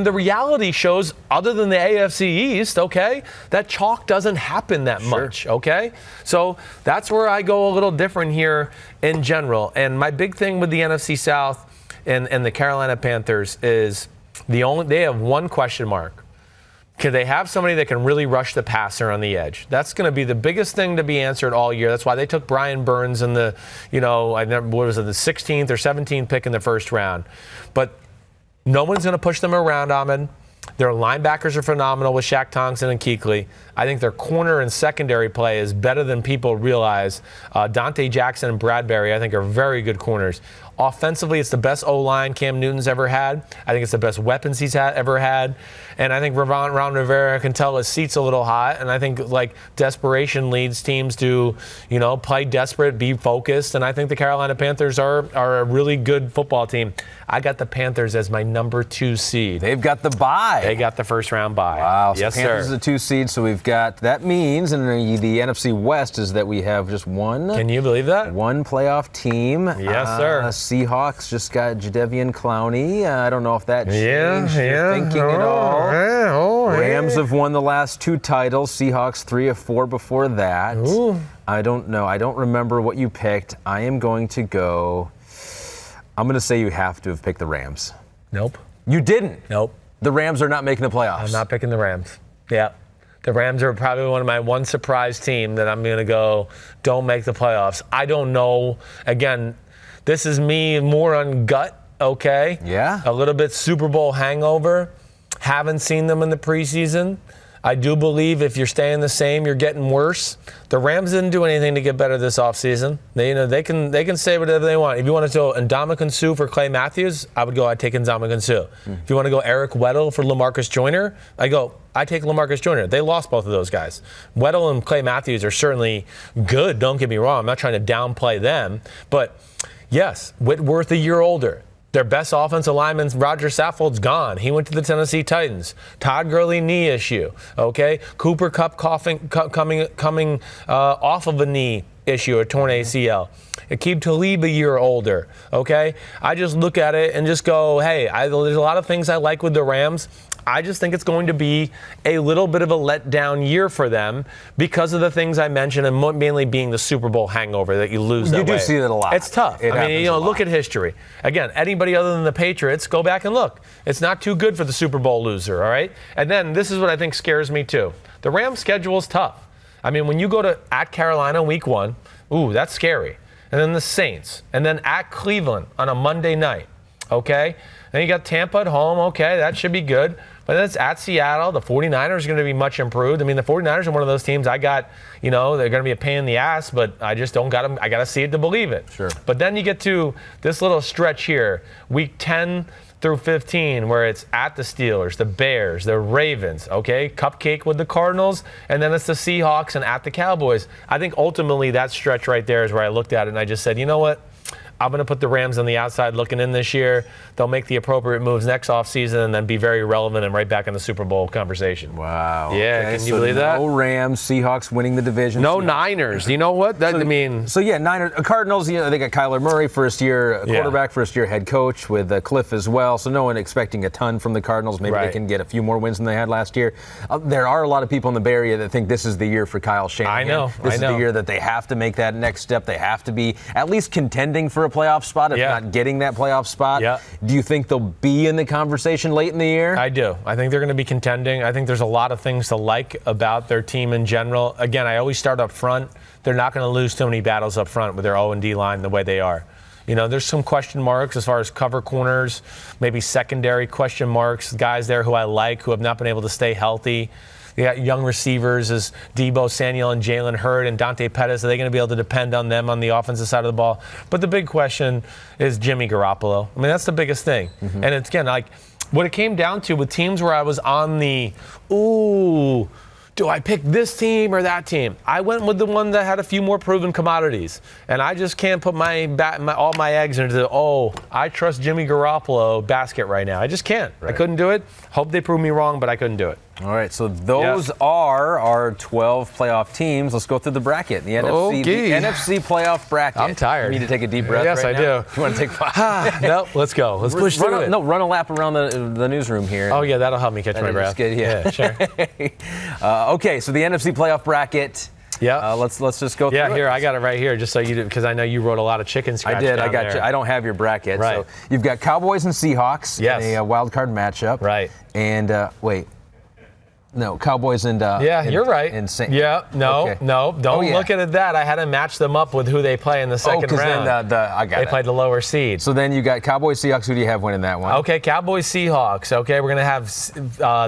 the reality shows, other than the AFC East, that chalk doesn't happen that much. Okay, so that's where I go a little different here in general. And my big thing with the NFC South and the Carolina Panthers is they have one question mark. Can they have somebody that can really rush the passer on the edge? That's going to be the biggest thing to be answered all year. That's why they took Brian Burns in the, the 16th or 17th pick in the first round. But no one's going to push them around, Ahmed. Their linebackers are phenomenal with Shaq Thompson and Kuechly. I think their corner and secondary play is better than people realize. Dante Jackson and Bradbury, I think, are very good corners. Offensively, it's the best O-line Cam Newton's ever had. I think it's the best weapons he's ever had. And I think Ron Rivera can tell his seat's a little hot. And I think, desperation leads teams to, play desperate, be focused. And I think the Carolina Panthers are a really good football team. I got the Panthers as my number 2 seed. They've got the bye. They got the first round bye. Wow. So yes, Panthers sir. is a 2 seed. So we've got, that means in the NFC West is that we have just one. Can you believe that? One playoff team. Yes, sir. Seahawks just got Jadeveon Clowney. I don't know if that changed your thinking at all. Rams have won the last 2 titles. Seahawks 3 of 4 before that. Ooh. I don't know. I don't remember what you picked. I am going to go. I'm going to say you have to have picked the Rams. Nope. You didn't? Nope. The Rams are not making the playoffs. I'm not picking the Rams. Yeah. The Rams are probably one of my one surprise team that I'm going to go, don't make the playoffs. I don't know. Again, this is me more on gut, okay? Yeah. A little bit Super Bowl hangover. Haven't seen them in the preseason. I do believe if you're staying the same, you're getting worse. The Rams didn't do anything to get better this offseason. They can say whatever they want. If you want to go Ndamukong Suh for Clay Matthews, I'd take Ndamukong Suh. If you want to go Eric Weddle for LaMarcus Joyner, I take LaMarcus Joyner. They lost both of those guys. Weddle and Clay Matthews are certainly good, don't get me wrong. I'm not trying to downplay them. But, yes, Whitworth a year older. Their best offensive lineman, Roger Saffold's gone. He went to the Tennessee Titans. Todd Gurley, knee issue. Okay, Cooper Kupp coming off of a knee issue, a torn ACL. Aqib Talib a year older. Okay, I just look at it and just go, hey, there's a lot of things I like with the Rams. I just think it's going to be a little bit of a letdown year for them because of the things I mentioned, and mainly being the Super Bowl hangover that you lose that way. You do see that a lot. It's tough. Look at history. Again, anybody other than the Patriots, go back and look. It's not too good for the Super Bowl loser, all right? And then this is what I think scares me too. The Rams' schedule is tough. I mean, when you go to at Carolina week 1, ooh, that's scary. And then the Saints, and then at Cleveland on a Monday night, okay? Then you got Tampa at home, okay, that should be good. But then it's at Seattle. The 49ers are going to be much improved. I mean, the 49ers are one of those teams they're going to be a pain in the ass, but I just don't got them. I got to see it to believe it. Sure. But then you get to this little stretch here, week 10 through 15, where it's at the Steelers, the Bears, the Ravens, okay? Cupcake with the Cardinals, and then it's the Seahawks and at the Cowboys. I think ultimately that stretch right there is where I looked at it and I just said, you know what? I'm going to put the Rams on the outside looking in this year. They'll make the appropriate moves next offseason and then be very relevant and right back in the Super Bowl conversation. Wow. Yeah, okay, can you believe that? No Rams, Seahawks winning the division. No Niners. You know what? Niners. Cardinals, they got Kyler Murray, first year quarterback, first year head coach with Cliff as well. So no one expecting a ton from the Cardinals. Maybe they can get a few more wins than they had last year. There are a lot of people in the Bay Area that think this is the year for Kyle Shanahan. I know. This is the year that they have to make that next step. They have to be at least contending for a playoff spot, if not getting that playoff spot. Yeah. Do you think they'll be in the conversation late in the year? I do. I think they're going to be contending. I think there's a lot of things to like about their team in general. Again, I always start up front. They're not going to lose too many battles up front with their O&D line the way they are. There's some question marks as far as cover corners, maybe secondary question marks, guys there who I like who have not been able to stay healthy. They got young receivers as Deebo Samuel and Jalen Hurd and Dante Pettis. Are they going to be able to depend on them on the offensive side of the ball? But the big question is Jimmy Garoppolo. I mean, that's the biggest thing. Mm-hmm. And it's, again, like what it came down to with teams where I was on the, do I pick this team or that team? I went with the one that had a few more proven commodities. And I just can't put all my eggs into the, I trust Jimmy Garoppolo basket right now. I just can't. Right. I couldn't do it. Hope they prove me wrong, but I couldn't do it. All right, so those are our 12 playoff teams. Let's go through the bracket. The NFC playoff bracket. I'm tired. You need to take a deep breath. Yes, right I now? do. You want to take 5? No, let's go. Let's push through it. No, run a lap around the newsroom here. Oh, yeah, that'll help me catch my breath. Yeah, sure. Okay, so the NFC playoff bracket. Yeah. Let's just go through it. Yeah, here, I got it right here just so you did, because I know you wrote a lot of chicken scratch. I did. I got you. I don't have your bracket. Right. So you've got Cowboys and Seahawks in a wild card matchup. Right. And wait. No, Cowboys and you're right. And don't look at it that. I had to match them up with who they play in the second round. Then they played the lower seed. So then you got Cowboys, Seahawks. Who do you have winning that one? Okay, Cowboys, Seahawks. Okay, we're gonna have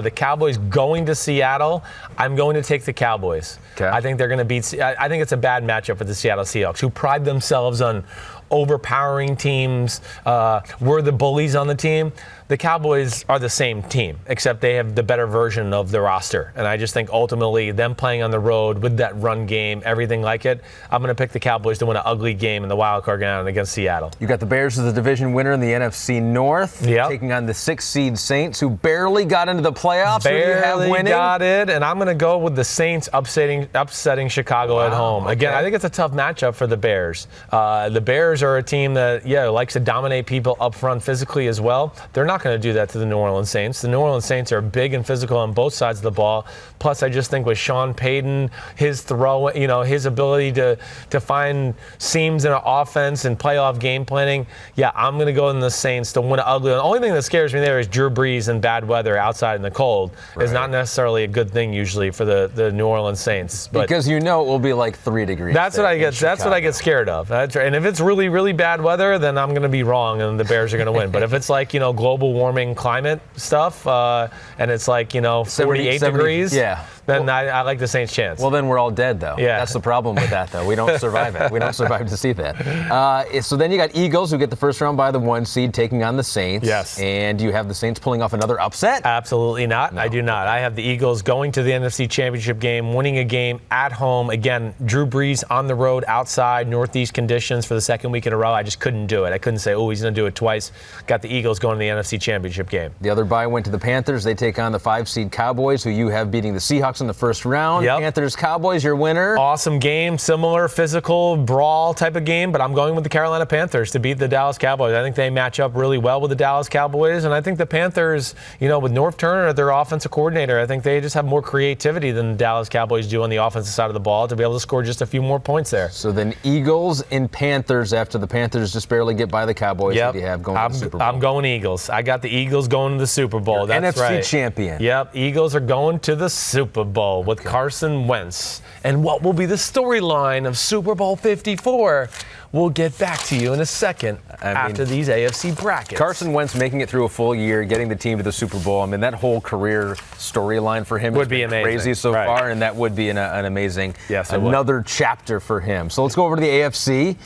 the Cowboys going to Seattle. I'm going to take the Cowboys. Okay. I think they're gonna beat. I think it's a bad matchup for the Seattle Seahawks, who pride themselves on overpowering teams. We're the bullies on the team. The Cowboys are the same team, except they have the better version of the roster. And I just think ultimately them playing on the road with that run game, everything like it, I'm going to pick the Cowboys to win an ugly game in the wild card round against Seattle. You got the Bears as the division winner in the NFC North, taking on the 6th seed Saints, who barely got into the playoffs. Barely got it, and I'm going to go with the Saints upsetting Chicago at home. Okay. Again, I think it's a tough matchup for the Bears. The Bears are a team that, likes to dominate people up front physically as well. They're not going to do that to the New Orleans Saints. The New Orleans Saints are big and physical on both sides of the ball. Plus, I just think with Sean Payton, his throw, his ability to find seams in an offense and playoff game planning, I'm going to go in the Saints to win an ugly. The only thing that scares me there is Drew Brees and bad weather outside in the cold. Right. Is not necessarily a good thing usually for the New Orleans Saints. But because it will be like 3 degrees. That's what I get. That's what I get scared of. That's right. And if it's really, really bad weather, then I'm going to be wrong and the Bears are going to win. But if it's like global global warming climate stuff, and it's like, 48 degrees, then I like the Saints' chance. Well, then we're all dead, though. Yeah. That's the problem with that, though. We don't survive it. We don't survive to see that. So then you got Eagles, who get the first round by the 1 seed, taking on the Saints. Yes. And you have the Saints pulling off another upset? Absolutely not. No. I do not. I have the Eagles going to the NFC Championship game, winning a game at home. Again, Drew Brees on the road, outside, northeast conditions for the second week in a row. I just couldn't do it. I couldn't say, he's going to do it twice. Got the Eagles going to the NFC Championship game. The other bye went to the Panthers. They take on the 5-seed Cowboys, who you have beating the Seahawks in the first round. Yep. Panthers, Cowboys, your winner. Awesome game, similar physical brawl type of game, but I'm going with the Carolina Panthers to beat the Dallas Cowboys. I think they match up really well with the Dallas Cowboys, and I think the Panthers, with North Turner, their offensive coordinator, I think they just have more creativity than the Dallas Cowboys do on the offensive side of the ball to be able to score just a few more points there. So then Eagles and Panthers after the Panthers just barely get by the Cowboys. Yep. That you have going to the Super Bowl. I'm going Eagles. I got the Eagles going to the Super Bowl. That's NFC right. champion. Yep, Eagles are going to the Super Bowl with Carson Wentz. And what will be the storyline of Super Bowl 54? We'll get back to you in a second after these AFC brackets. Carson Wentz making it through a full year, getting the team to the Super Bowl. That whole career storyline for him would be amazing. Crazy so far, and that would be an amazing another chapter for him. So let's go over to the AFC.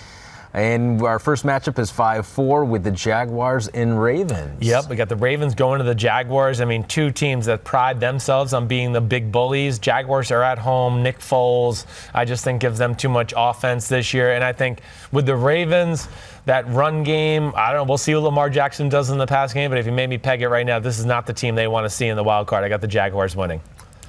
And our first matchup is 5-4 with the Jaguars and Ravens. Yep, we got the Ravens going to the Jaguars. Two teams that pride themselves on being the big bullies. Jaguars are at home. Nick Foles, I just think, gives them too much offense this year. And I think with the Ravens, that run game, I don't know, we'll see what Lamar Jackson does in the pass game, but if you made me peg it right now, this is not the team they want to see in the wild card. I got the Jaguars winning.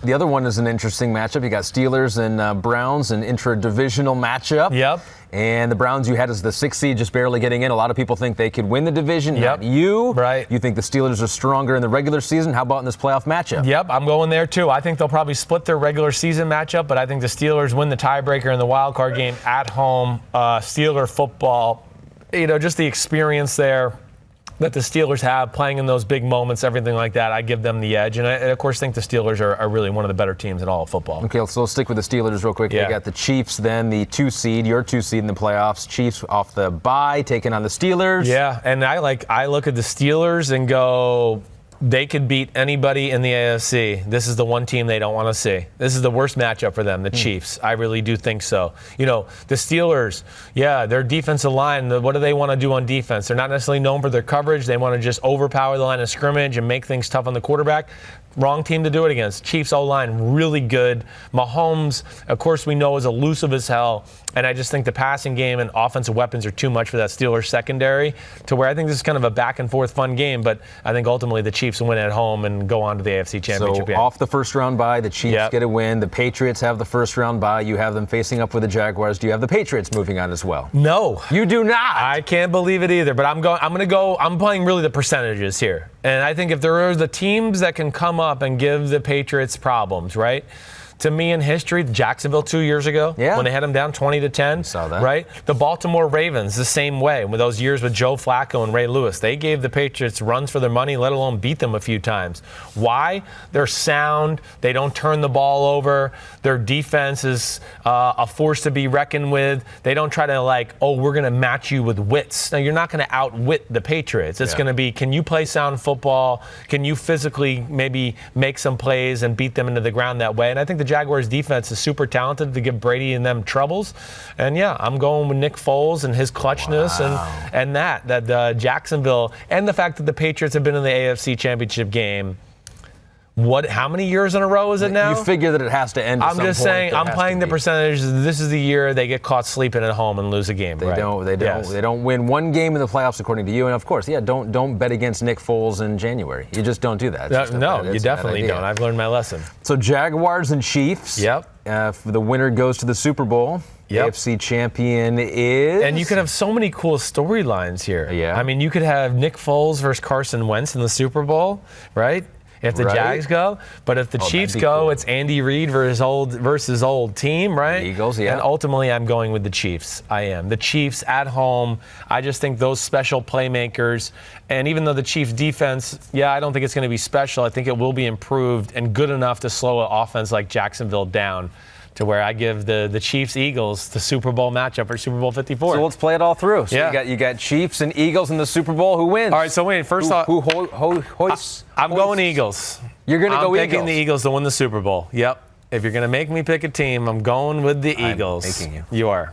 The other one is an interesting matchup. You got Steelers and Browns, an intra-divisional matchup. Yep. And the Browns you had as the 6th seed, just barely getting in. A lot of people think they could win the division. Yep. Not you. Right. You think the Steelers are stronger in the regular season. How about in this playoff matchup? Yep, I'm going there too. I think they'll probably split their regular season matchup, but I think the Steelers win the tiebreaker in the wild card game at home. Steeler football, just the experience there that the Steelers have playing in those big moments, everything like that, I give them the edge. And I, of course, think the Steelers are really one of the better teams in all of football. Okay, so let's stick with the Steelers real quick. Yeah. You got the Chiefs, then the 2 seed, your 2 seed in the playoffs. Chiefs off the bye, taking on the Steelers. Yeah, and I look at the Steelers and go, they could beat anybody in the AFC. This is the one team they don't want to see. This is the worst matchup for them, the Chiefs. I really do think so. The Steelers, their defensive line, what do they want to do on defense? They're not necessarily known for their coverage. They want to just overpower the line of scrimmage and make things tough on the quarterback. Wrong team to do it against. Chiefs O-line, really good. Mahomes, of course, we know is elusive as hell. And I just think the passing game and offensive weapons are too much for that Steelers secondary, to where I think this is kind of a back-and-forth fun game. But I think ultimately the Chiefs win at home and go on to the AFC Championship game. So off the first round bye, the Chiefs get a win. The Patriots have the first round bye. You have them facing up with the Jaguars. Do you have the Patriots moving on as well? No. You do not. I can't believe it either. But I'm playing really the percentages here. And I think if there are the teams that can come up and give the Patriots problems, right? To me, in history, Jacksonville 2 years ago, when they had them down 20-10, saw that. Right? The Baltimore Ravens, the same way, with those years with Joe Flacco and Ray Lewis. They gave the Patriots runs for their money, let alone beat them a few times. Why? They're sound. They don't turn the ball over. Their defense is a force to be reckoned with. They don't try to we're going to match you with wits. Now, you're not going to outwit the Patriots. It's going to be, can you play sound football? Can you physically maybe make some plays and beat them into the ground that way? And I think the Jaguars defense is super talented to give Brady and them troubles. And I'm going with Nick Foles and his clutchness and that Jacksonville, and the fact that the Patriots have been in the AFC Championship game. How many years in a row is it now? You figure that it has to end at some point. I'm just saying, I'm playing the percentage. This is the year they get caught sleeping at home and lose a game. They don't win one game in the playoffs, according to you. And of course, don't bet against Nick Foles in January. You just don't do that. No, you definitely don't. I've learned my lesson. So Jaguars and Chiefs. Yep. The winner goes to the Super Bowl. Yep. AFC champion is. And you could have so many cool storylines here. Yeah. I mean, you could have Nick Foles versus Carson Wentz in the Super Bowl, right? If the Jags go, but if the Chiefs go, it's Andy Reid versus old team, right? The Eagles, yeah. And ultimately, I'm going with the Chiefs. I am. The Chiefs at home. I just think those special playmakers, and even though the Chiefs defense, I don't think it's going to be special. I think it will be improved and good enough to slow an offense like Jacksonville down. to where I give the Chiefs-Eagles the Super Bowl matchup for Super Bowl 54. So let's play it all through. So Yeah. you got Chiefs and Eagles in the Super Bowl. Who wins? All right, so wait, first off, I'm going Eagles. You're going to go I'm picking Eagles. the Eagles to win the Super Bowl. Yep. If you're going to make me pick a team, I'm going with the Eagles. making you. You are.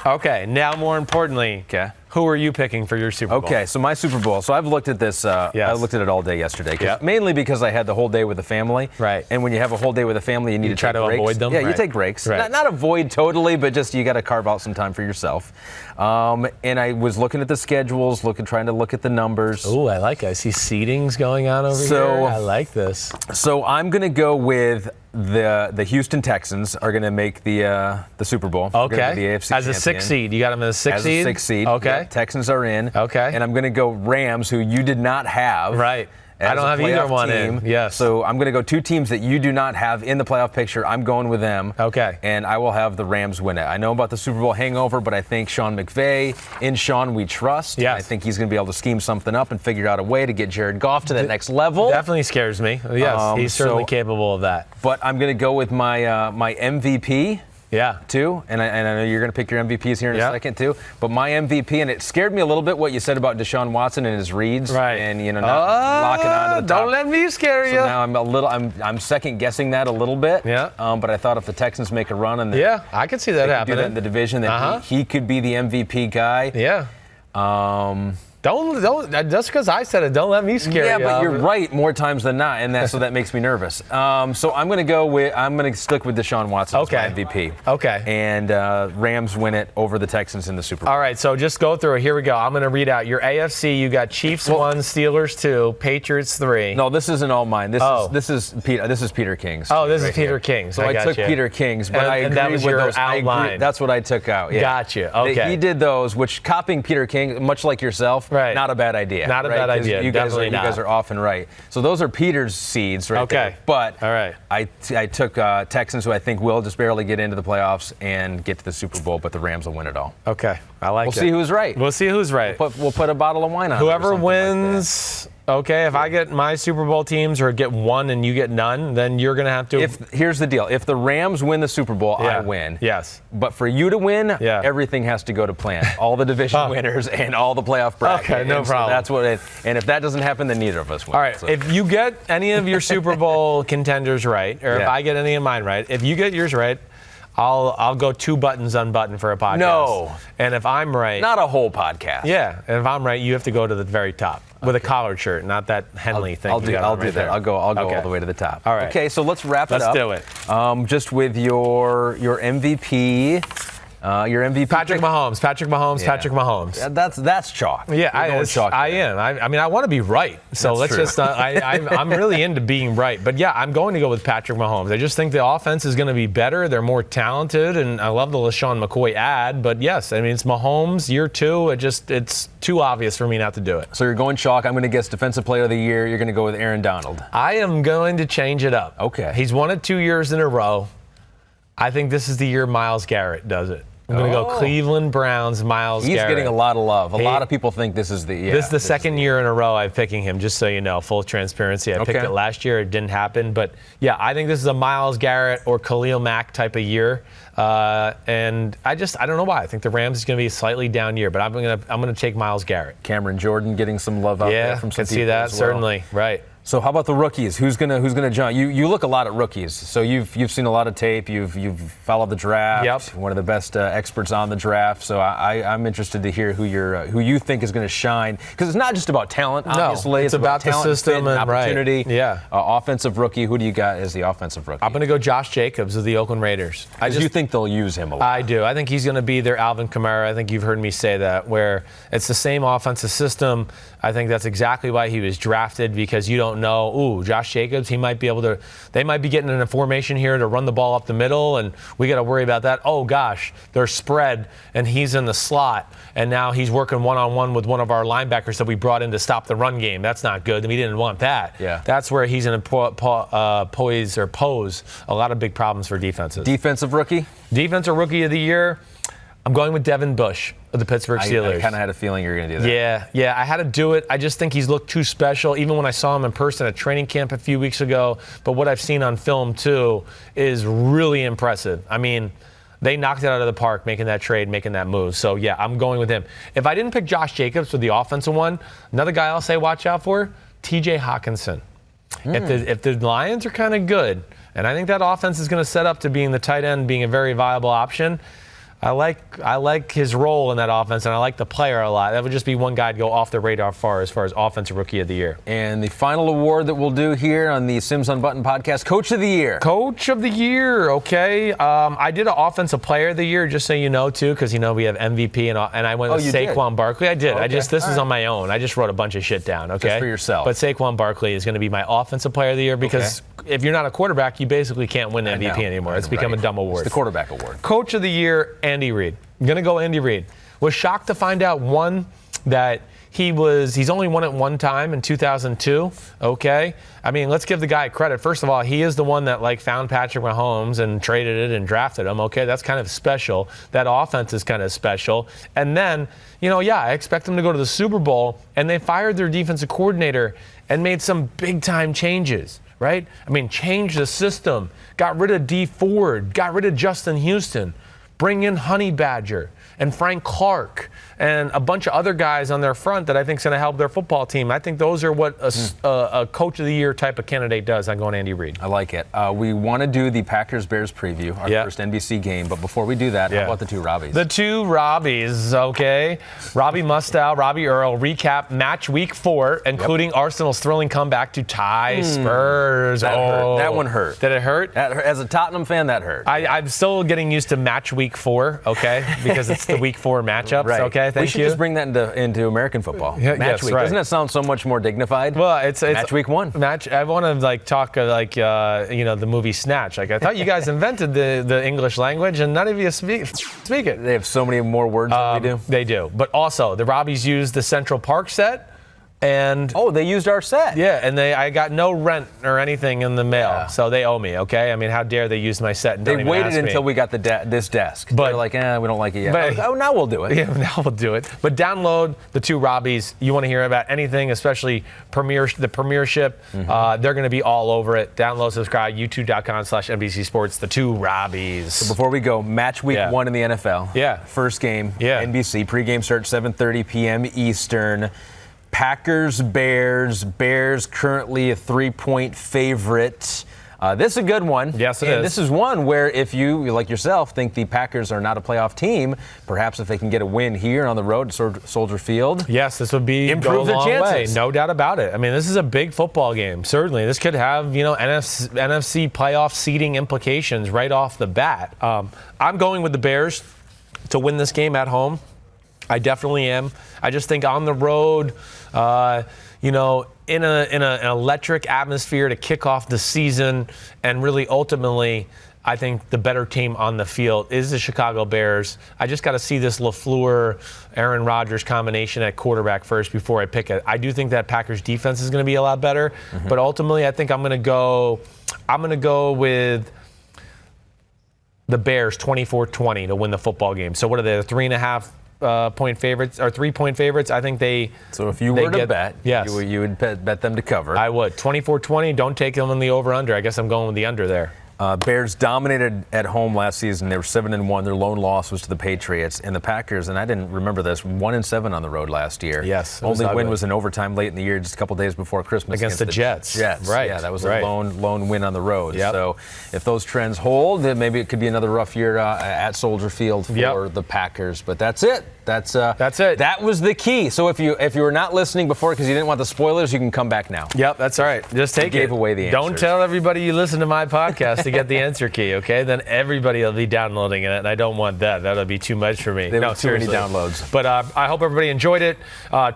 Okay, now more importantly, Okay. who are you picking for your Super Bowl? Okay, so my Super Bowl. So I've looked at this. I looked at it all day yesterday. Yep. Mainly because I had the whole day with the family. Right. And when you have a whole day with the family, you need to try take to breaks. avoid them? Yeah, you Right. take breaks. Right. Not avoid totally, but just you got to carve out some time for yourself. And I was looking at the schedules, trying to look at the numbers. Ooh, I like it. I see seedings going on over So- here. I like this. So I'm going to go with the Houston Texans are going to make the Super Bowl. They're gonna Okay. be the AFC As a champion. 6 seed. You got them as a 6 As seed? a 6 seed. Okay. Yeah, Texans are in. Okay. And I'm going to go Rams, who you did not have. Right. as I don't a have either playoff one team. in. Yes. So I'm going to go two teams that you do not have in the playoff picture. I'm going with them. Okay. And I will have the Rams win it. I know about the Super Bowl hangover, but I think Sean McVay, in Sean we trust. Yes. I think he's going to be able to scheme something up and figure out a way to get Jared Goff to that next level. Definitely scares me. Yes, he's certainly so- capable of that. But I'm going to go with my my MVP. Yeah. Too, and I know you're going to pick your MVPs here in Yeah. a second too. But my MVP, and it scared me a little bit what you said about Deshaun Watson and his reads, Right. And not locking on to the top. Don't let me scare you. So now I'm second guessing that a little bit. Yeah. But I thought if the Texans make a run and Yeah, I could see that do happening. that in the division, that he could be the MVP guy. Yeah. Don't just because I said it, don't let me scare you. Yeah, but you're right more times than not, and so that makes me nervous. So I'm going to stick with Deshaun Watson as my MVP. Okay. And Rams win it over the Texans in the Super Bowl. All right, so just go through it. Here we go. I'm going to read out your AFC. You got Chiefs 1, Steelers 2, Patriots 3. No, this isn't all mine. This is Peter King's. Oh, this is right Peter here. King's. So I took you. Peter King's, but And- I agree and that was with your those. outline. That's what I took out. Yeah. Gotcha. Okay. He did those, which copying Peter King, much like yourself, Right. not a bad idea. Not a right? bad 'Cause idea. You guys Definitely are often right. So those are Peter's seeds right there. Okay. But All right. I took Texans, who I think will just barely get into the playoffs and get to the Super Bowl, but the Rams will win it all. Okay, I like it. We'll see who's right. We'll see who's right. We'll put a bottle of wine on it or Whoever something like that. wins, okay, if I get my Super Bowl teams or get one and you get none, then you're going to have to. Here's the deal. If the Rams win the Super Bowl, Yeah. I win. Yes. But for you to win, Yeah. everything has to go to plan. All the division winners and all the playoff bracket. Okay, no And so problem. that's what and if that doesn't happen, then neither of us win. All right, So- if you get any of your Super Bowl contenders right, or if Yeah. I get any of mine right, if you get yours right, I'll go 2 buttons unbuttoned for a podcast. No. And if I'm right, not a whole podcast. yeah, and if I'm right, you have to go to the very top with a collared shirt, not that Henley thing. I'll you do got on that. right there. I'll go Okay. all the way to the top. All right. Okay, so let's wrap it Let's up. do it. Just with your MVP. Your MVP. Patrick Mahomes. Yeah. Patrick Mahomes. That's chalk. Yeah, You're going chalk I there. am. I mean, I want to be right. So That's let's true. just. I'm really into being right. But yeah, I'm going to go with Patrick Mahomes. I just think the offense is going to be better. They're more talented, and I love the LaShawn McCoy ad. But yes, I mean it's Mahomes year 2. It's too obvious for me not to do it. So you're going chalk. I'm going to guess Defensive Player of the Year. You're going to go with Aaron Donald. I am going to change it up. Okay. He's won it 2 years in a row. I think this is the year Myles Garrett does it. I'm going to go Cleveland Browns, Myles He's Garrett. getting a lot of love. A He- lot of people think this is the. Yeah, This is the second year in a row I'm picking him, just so you know, full transparency. I picked Okay. it last year. It didn't happen. But, yeah, I think this is a Myles Garrett or Khalil Mack type of year. And I don't know why. I think the Rams is going to be a slightly down year, but I'm going to take Myles Garrett. Cameron Jordan getting some love out there Yeah, from some can see people that, as well. certainly. Right. So how about the rookies? Who's gonna jump? You look a lot at rookies, so you've seen a lot of tape. You've followed the draft. Yep. One of the best experts on the draft. So I'm interested to hear who you think is going to shine, because it's not just about talent. Obviously, it's about the talent, system fit, and right. opportunity. Yeah. Offensive rookie. Who do you got as the offensive rookie? I'm going to go Josh Jacobs of the Oakland Raiders. You think they'll use him a lot? I do. I think he's going to be their Alvin Kamara. I think you've heard me say that, where it's the same offensive system. I think that's exactly why he was drafted, because you don't know, Josh Jacobs, they might be getting in a formation here to run the ball up the middle, and we got to worry about that. Oh, gosh, they're spread, and he's in the slot, and now he's working one-on-one with one of our linebackers that we brought in to stop the run game. That's not good. We didn't want that. Yeah. That's where he's going to pose a lot of big problems for defenses. Defensive rookie? Defensive Rookie of the Year, I'm going with Devin Bush. of the Pittsburgh Steelers. I kind of had a feeling you were going to do that. Yeah, I had to do it. I just think he's looked too special, even when I saw him in person at training camp a few weeks ago. But what I've seen on film, too, is really impressive. I mean, they knocked it out of the park making that trade, making that move. So, yeah, I'm going with him. If I didn't pick Josh Jacobs for the offensive one, another guy I'll say watch out for, TJ Hawkinson. If the Lions are kind of good, and I think that offense is going to set up to being the tight end, being a very viable option, I like his role in that offense, and I like the player a lot. That would just be one guy to go off the radar as far as Offensive Rookie of the Year. And the final award that we'll do here on the Simms Unbuttoned podcast, Coach of the Year. Coach of the Year, okay. I did an Offensive Player of the Year, just so you know, too, because, we have MVP, and I went with Saquon Barkley. I did. Okay. This is on my own. I just wrote a bunch of shit down, okay? Just for yourself. But Saquon Barkley is going to be my Offensive Player of the Year because if you're not a quarterback, you basically can't win MVP anymore. It's become a dumb award. It's the quarterback award. Coach of the Year, Andy Reid. I'm going to go Andy Reid. Was shocked to find out, one, that he's only won it one time in 2002, okay? I mean, let's give the guy credit. First of all, he is the one that, found Patrick Mahomes and traded it and drafted him, okay? That's kind of special. That offense is kind of special. And then, I expect them to go to the Super Bowl, and they fired their defensive coordinator and made some big-time changes, right? I mean, changed the system, got rid of Dee Ford, got rid of Justin Houston, bring in Honey Badger and Frank Clark and a bunch of other guys on their front that I think is going to help their football team. I think those are what a Coach of the Year type of candidate does. I'm going Andy Reid. I like it. We want to do the Packers-Bears preview, our first NBC game. But before we do that, how about the two Robbies? The two Robbies, okay. Robbie Mustow, Robbie Earl, recap match week 4, including Arsenal's thrilling comeback to tie Spurs. Hurt. That one hurt. Did it hurt? As a Tottenham fan, that hurt. I'm still getting used to match week 4, okay, because it's the week 4 matchups, right. okay? We should just bring that into American football. Match week. Right. Doesn't that sound so much more dignified? Well, it's match week 1. I want to talk the movie Snatch. I thought you guys invented the English language, and none of you speak it. They have so many more words than we do. They do. But also, the Robbies used the Central Park set. And they used our set. Yeah, and I got no rent or anything in the mail, so they owe me. Okay, I mean, how dare they use my set? And they waited until we got this desk. But they're like, we don't like it yet. But, now we'll do it. Yeah, now we'll do it. But download the two Robbies. You want to hear about anything, especially the Premiership? They're going to be all over it. Download, subscribe. YouTube.com/NBC Sports. The two Robbies. So before we go, match week 1 in the NFL. Yeah. First game. Yeah. NBC pregame start 7:30 p.m. Eastern. Packers-Bears. Bears currently a 3-point favorite. This is a good one. Yes, it is. This is one where if you, like yourself, think the Packers are not a playoff team, perhaps if they can get a win here on the road at Soldier Field. Yes, this would be improve their chances. No doubt about it. I mean, this is a big football game. Certainly, this could have NFC playoff seeding implications right off the bat. I'm going with the Bears to win this game at home. I definitely am. I just think on the road, in an electric atmosphere to kick off the season, and really ultimately, I think the better team on the field is the Chicago Bears. I just got to see this LaFleur, Aaron Rodgers combination at quarterback first before I pick it. I do think that Packers defense is going to be a lot better, but ultimately, I think I'm going to go with the Bears 24-20 to win the football game. So what are they, 3.5 point favorites or 3-point favorites? I think they. So if you were to bet, yes, you would bet them to cover. I would. 24-20. Don't take them in the over/under. I guess I'm going with the under there. Bears dominated at home last season. They were 7-1. Their lone loss was to the Patriots. And the Packers, and I didn't remember this, 1-7 on the road last year. Yes. Only win was in overtime late in the year, just a couple days before Christmas. Against the Jets. Right. Yeah, that was a lone win on the road. Yep. So if those trends hold, then maybe it could be another rough year at Soldier Field for the Packers. But that's it. That's it. That was the key. So if you were not listening before because you didn't want the spoilers, you can come back now. Yep, that's all right. Just take it. Gave away the answers. Don't tell everybody you listen to my podcast to get the answer key, okay? Then everybody will be downloading it, and I don't want that. That'll be too much for me. Too many downloads. But I hope everybody enjoyed it.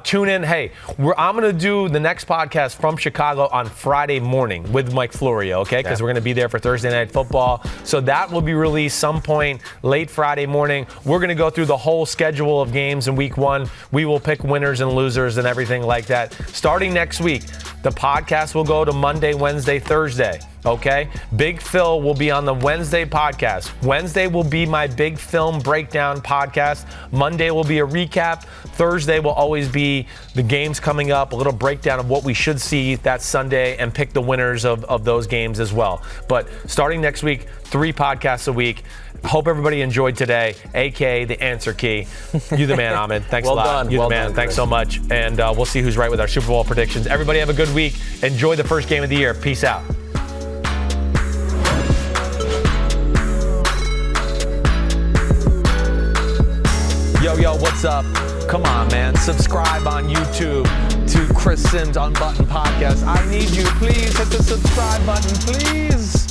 Tune in. Hey, I'm going to do the next podcast from Chicago on Friday morning with Mike Florio, okay? Because we're going to be there for Thursday Night Football. So that will be released some point late Friday morning. We're going to go through the whole schedule of games in Week 1. We will pick winners and losers and everything like that. Starting next week, the podcast will go to Monday, Wednesday, Thursday. Okay? Big Phil will be on the Wednesday podcast. Wednesday will be my big film breakdown podcast. Monday will be a recap. Thursday will always be the games coming up, a little breakdown of what we should see that Sunday, and pick the winners of those games as well. But starting next week, 3 podcasts a week. Hope everybody enjoyed today, a.k.a. the answer key. You the man, Ahmed. Thanks a lot. Done. You well the man. done, Thanks Chris. so much. And we'll see who's right with our Super Bowl predictions. Everybody have a good week. Enjoy the first game of the year. Peace out. Yo, what's up? Come on, man. Subscribe on YouTube to Chris Simms Unbuttoned Podcast. I need you. Please hit the subscribe button, please.